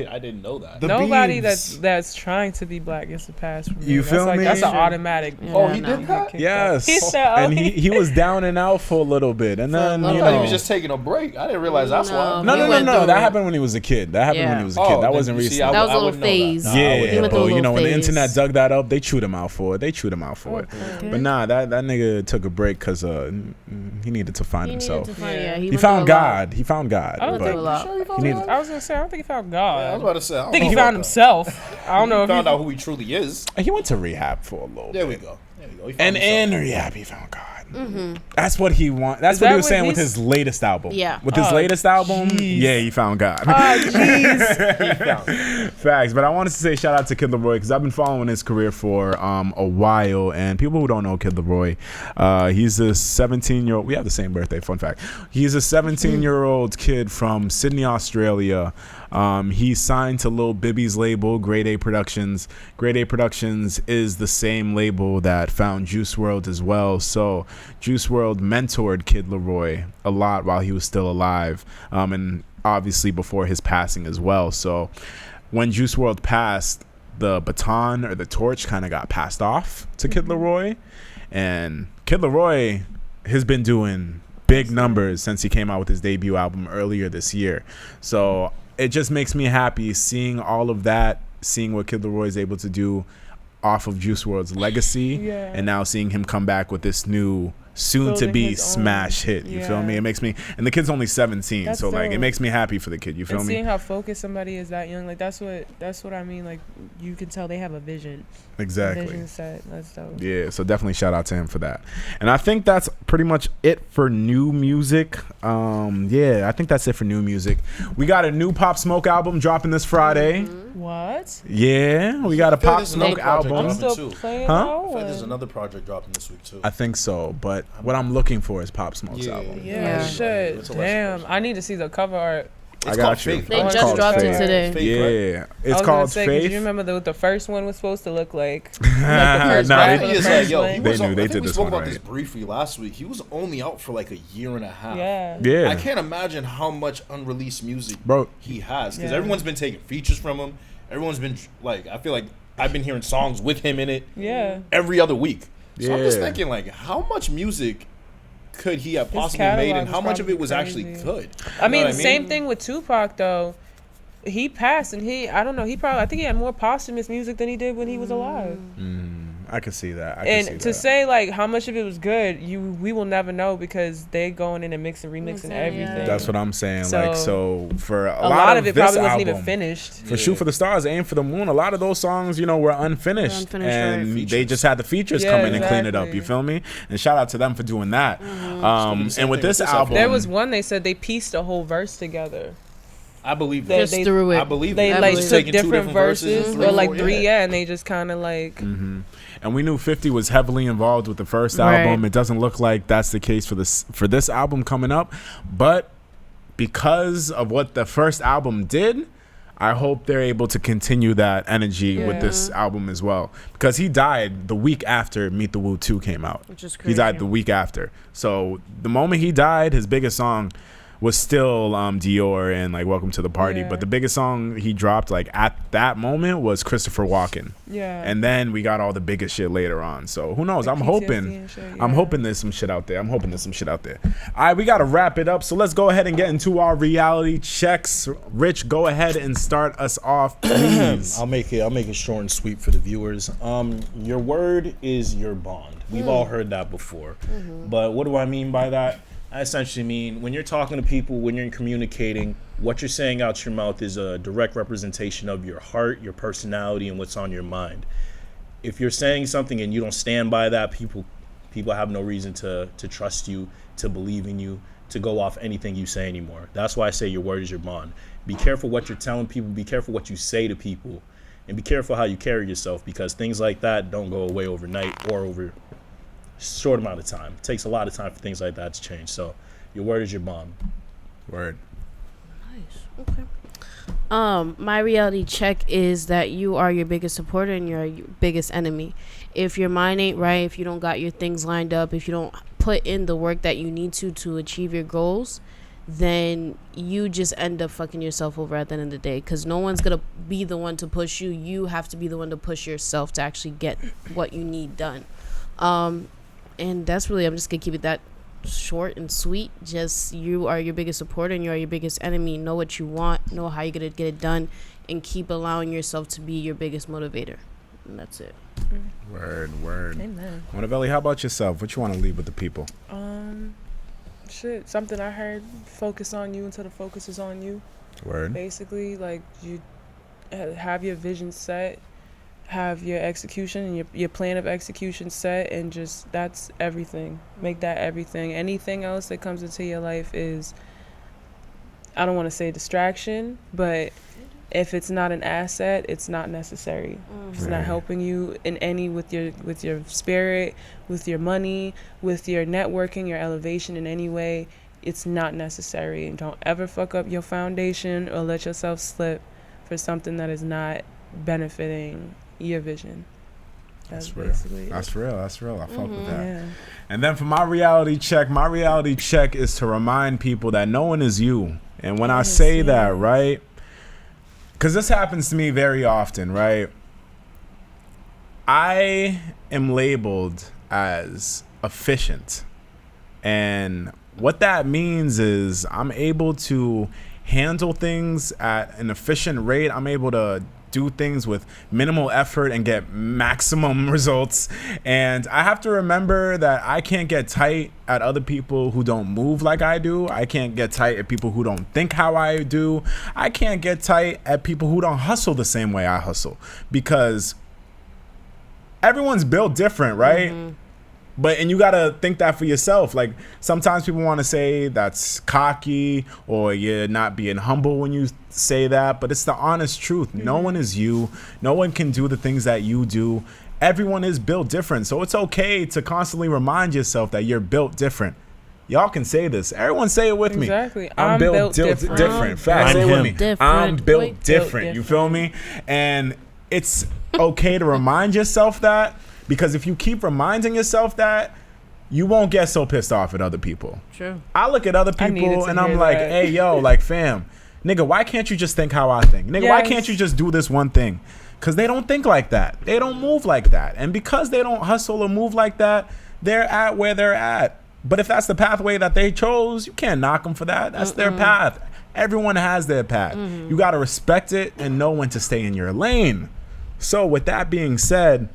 I didn't know that. The Nobody beats. that's trying to be black gets a pass from You that's feel like, me? That's an automatic. Yeah, Oh, he no. did that? Yes, He said, and he was down and out for a little bit, and then I you thought he know. was just taking a break. I didn't realize that's why. No, He no. went through That it. happened when he was a kid. That Oh, wasn't then, you see, recent. That was a little wouldn't know that. phase. Nah, I wouldn't Yeah, know went but through a you know little when the phase. internet dug that up, they chewed him out for it. Okay. But nah, that nigga took a break because he needed to find himself. He found God. He found God. I don't but think a lot. he needed. I was gonna say I don't think he found God. I was about to say. I think he found himself. I don't know He if found he out who he truly is. He went to rehab for a little There bit. we go. He found And himself. in rehab, he found God. That's what he want. That's Is what he that was what saying with he's- his latest album. Yeah. With his Oh, latest album, jeez. yeah, he found God. Oh jeez. He found it. Facts. But I wanted to say shout out to Kid Laroi because I've been following his career for a while. And people who don't know Kid Laroi, he's a 17-year-old. We have the same birthday. Fun fact. He's a 17-year-old kid from Sydney, Australia. He's signed to Lil Bibby's label, Grade A Productions. Grade A Productions is the same label that found Juice WRLD as well. So Juice WRLD mentored Kid Laroi a lot while he was still alive, and obviously before his passing as well. So when Juice WRLD passed, the baton or the torch kind of got passed off to Kid Laroi, and Kid Laroi has been doing big numbers since he came out with his debut album earlier this year. So it just makes me happy seeing all of that, seeing what Kid Laroi is able to do off of Juice WRLD's legacy, Yeah. and now seeing him come back with this new soon-to-be Building his own. smash hit. You feel Yeah. me? It makes me, and the kid's only 17, That's so like it dope. makes me happy for the kid. You feel And me? seeing how focused somebody is that young, like that's what I mean. Like you can tell they have a vision. Exactly. Vision set. That's dope. Yeah, so definitely shout out to him for that. And I think that's pretty much it for new music. Yeah, I think that's it for new music. We got a new Pop Smoke album dropping this Friday. What? Yeah, we got a I feel Pop there's another Smoke project album. I'm dropping still too. playing Huh? I now. feel like there's or- another project dropping this week too. I think so, but what I'm looking for is Pop Smoke's Yeah. album. Yeah, Yeah. shit. It's a Damn, lesson. I need to see the cover art. It's I got called you. Faith. They Oh, It's just called dropped Faith. it today. Faith, right? Yeah, I it's was called gonna say, 'cause Faith. you remember what the first one was supposed to look like? Nah, first they- rapper. He is First like, yo, one. he They was knew on- they I did think we this spoke one about right. this briefly last week. He was only out for like a year and a half. Yeah. Yeah, I can't imagine how much unreleased music Bro. he has because Yeah. everyone's been taking features from him. Everyone's been like, I feel like I've been hearing songs with him in it Yeah. every other week. So I'm just Yeah. thinking like, how much music could he have His possibly made, catalog and how is much of it probably was actually crazy. good? I mean, You know the what same thing with Tupac though. He passed, and I don't know. I think he had more posthumous music than he did when he was alive. I can see that. I can see And to that. say like how much of it was good, we will never know because they going in and mixing, remixing Yeah. everything. That's what I'm saying. So for a lot of it this probably wasn't album, even finished. For Shoot for the Stars, Aim for the Moon, a lot of those songs, were unfinished. Unfinished, and right. they just had the features Yeah, come in and clean it up. exactly. You feel me? And shout out to them for doing that. Same And with thing this with this album, There was one they said they pieced a whole verse together. I believe They- that. Just they- through it. I believe They it. like Just took taking two different verses, or like yeah. three, yeah, and they just kind of like. And we knew 50 was heavily involved with the first Right. album. It doesn't look like that's the case for this album coming up, but because of what the first album did, I hope they're able to continue that energy with this album as well. Because he died the week after Meet the Woo 2 came out. Which is He crazy. died the week after. So the moment he died, his biggest song was still Dior and like Welcome to the Party. Yeah. But the biggest song he dropped like at that moment was Christopher Walken. Yeah. And then we got all the biggest shit later on. So who knows? Like I'm PTSD hoping. and shit, I'm yeah. hoping there's some shit out there. All right, we got to wrap it up. So let's go ahead and get into our reality checks. Rich, go ahead and start us off, please. I'll make it short and sweet for the viewers. Your word is your bond. We've all heard that before. But what do I mean by that? I essentially mean when you're talking to people, when you're communicating, what you're saying out your mouth is a direct representation of your heart, your personality, and what's on your mind. If you're saying something and you don't stand by that, people have no reason to trust you, to believe in you, to go off anything you say anymore. That's why I say your word is your bond. Be careful what you're telling people. Be careful what you say to people. And be careful how you carry yourself, because things like that don't go away overnight or over short amount of time. It takes a lot of time for things like that to change. So your word is your bond. Word. My reality check is that you are your biggest supporter and you're your biggest enemy. If your mind ain't right, if you don't got your things lined up, if you don't put in the work that you need to achieve your goals, then you just end up fucking yourself over at the end of the day, because no one's gonna be the one to push you. You have to be the one to push yourself to actually get what you need done. And that's really, I'm just gonna keep it that short and sweet. Just, you are your biggest supporter and you are your biggest enemy. Know what you want, know how you're gonna get it done, and keep allowing yourself to be your biggest motivator. And that's it. Word. Amen. MonaVeli, how about yourself? What you want to leave with the people? Shit. Something I heard: focus on you until the focus is on you. Word. Basically, like, you have your vision set, have your execution and your plan of execution set, and just, that's everything. Make that everything. Anything else that comes into your life is, I don't want to say distraction, but if it's not an asset, it's not necessary. If it's not helping you in any, with your spirit, with your money, with your networking, your elevation in any way, it's not necessary. And don't ever fuck up your foundation or let yourself slip for something that is not benefiting your vision. That's real. basically it. That's real. I fuck with that. Yeah. And then for my reality check is to remind people that no one is you. And when I say that, right, because this happens to me very often, right, I am labeled as efficient. And what that means is I'm able to handle things at an efficient rate. I'm able to do things with minimal effort and get maximum results. And I have to remember that I can't get tight at other people who don't move like I do. I can't get tight at people who don't think how I do. I can't get tight at people who don't hustle the same way I hustle, because everyone's built different, right? And you gotta think that for yourself. Like, sometimes people want to say that's cocky or you're not being humble when you say that, but it's the honest truth. No one is you. No one can do the things that you do. Everyone is built different. So it's okay to constantly remind yourself that you're built different. Y'all can say this. Everyone say it with me. Exactly. I'm built different. Facts. Say it with me. Different. I'm built Wait, different. You feel me? And it's okay to remind yourself that, because if you keep reminding yourself that, you won't get so pissed off at other people. True. I look at other I needed people to and I'm hear like, that. hey, yo, like, fam, nigga, why can't you just think how I think? Nigga, why Yes. can't you just do this one thing? Because they don't think like that. They don't move like that. And because they don't hustle or move like that, they're at where they're at. But if that's the pathway that they chose, you can't knock them for that. That's their path. Everyone has their path. You got to respect it and know when to stay in your lane. So with that being said,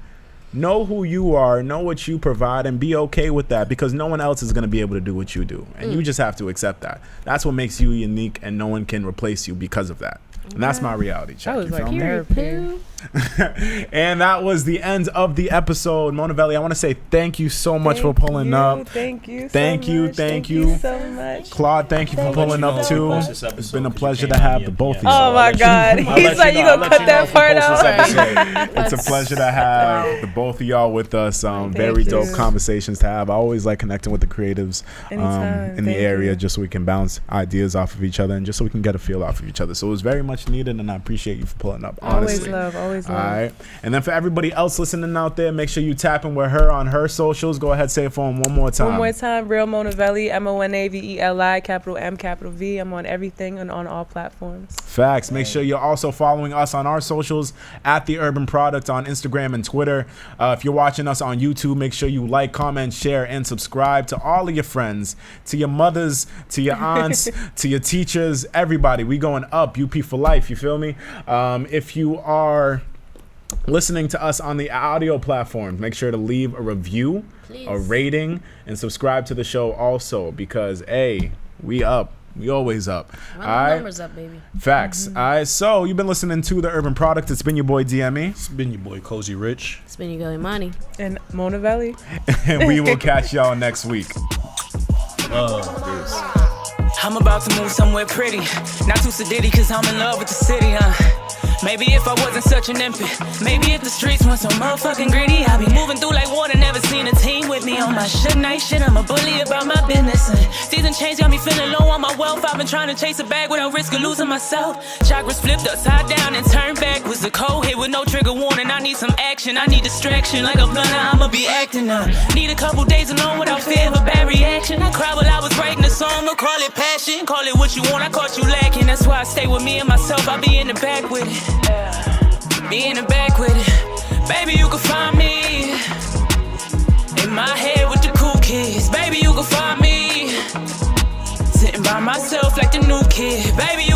know who you are, know what you provide, and be okay with that, because no one else is going to be able to do what you do. And you just have to accept that. That's what makes you unique, and no one can replace you because of that. And that's my reality check. That was You like feel me? therapy. And that was the end of the episode. MonaVeli, I want to say thank you so much for pulling up. Thank you. Thank you so much. Claude, thank you for pulling up too. It's been a pleasure to have the both of you. Oh my God. He's like, you gonna cut that part out? It's a pleasure to have the both of y'all with us. Very dope conversations to have. I always like connecting with the creatives in the area just so we can bounce ideas off of each other and just so we can get a feel off of each other. So it was very much needed, and I appreciate you for pulling up, honestly. Always love. All right. And then for everybody else listening out there, make sure you tapping with her on her socials. Go ahead, say it for him one more time. Real MonaVeli, MonaVeli, capital M, capital V. I'm on everything and on all platforms. Facts. Make sure you're also following us on our socials at The Urban Product on Instagram and Twitter. If you're watching us on YouTube, make sure you like, comment, share, and subscribe to all of your friends, to your mothers, to your aunts, to your teachers, everybody. We going up, UP for life, you feel me? If you are listening to us on the audio platform, make sure to leave a review, a rating, and subscribe to the show also, because we up. We always up. Run the numbers up, baby. Facts. All right, so you've been listening to The Urban Product. It's been your boy DME. It's been your boy Cozy Rich. It's been your girl Imani. And MonaVeli. And we will catch y'all next week. I'm about to move somewhere pretty. Not too sedity, cause I'm in love with the city, Maybe if I wasn't such an infant, maybe if the streets weren't so motherfucking greedy, I'd be moving through like water, never seen a team with me on my shit night shit. I'm a bully about my business. Season change got me feeling low on my wealth. I've been trying to chase a bag without risk of losing myself. Chakras flipped upside down and turned back. Was a cold hit with no trigger warning. I need some action, I need distraction. Like a blunter, I'ma be acting up. Need a couple days alone without fear of a bad reaction. I cried while I was writing a song, or call it passion. Call it what you want, I caught you lacking. That's why I stay with me and myself, I be in the back with it. Be in the back with it. Baby, you can find me in my head with the cool kids. Baby, you can find me sitting by myself like the new kid. Baby, you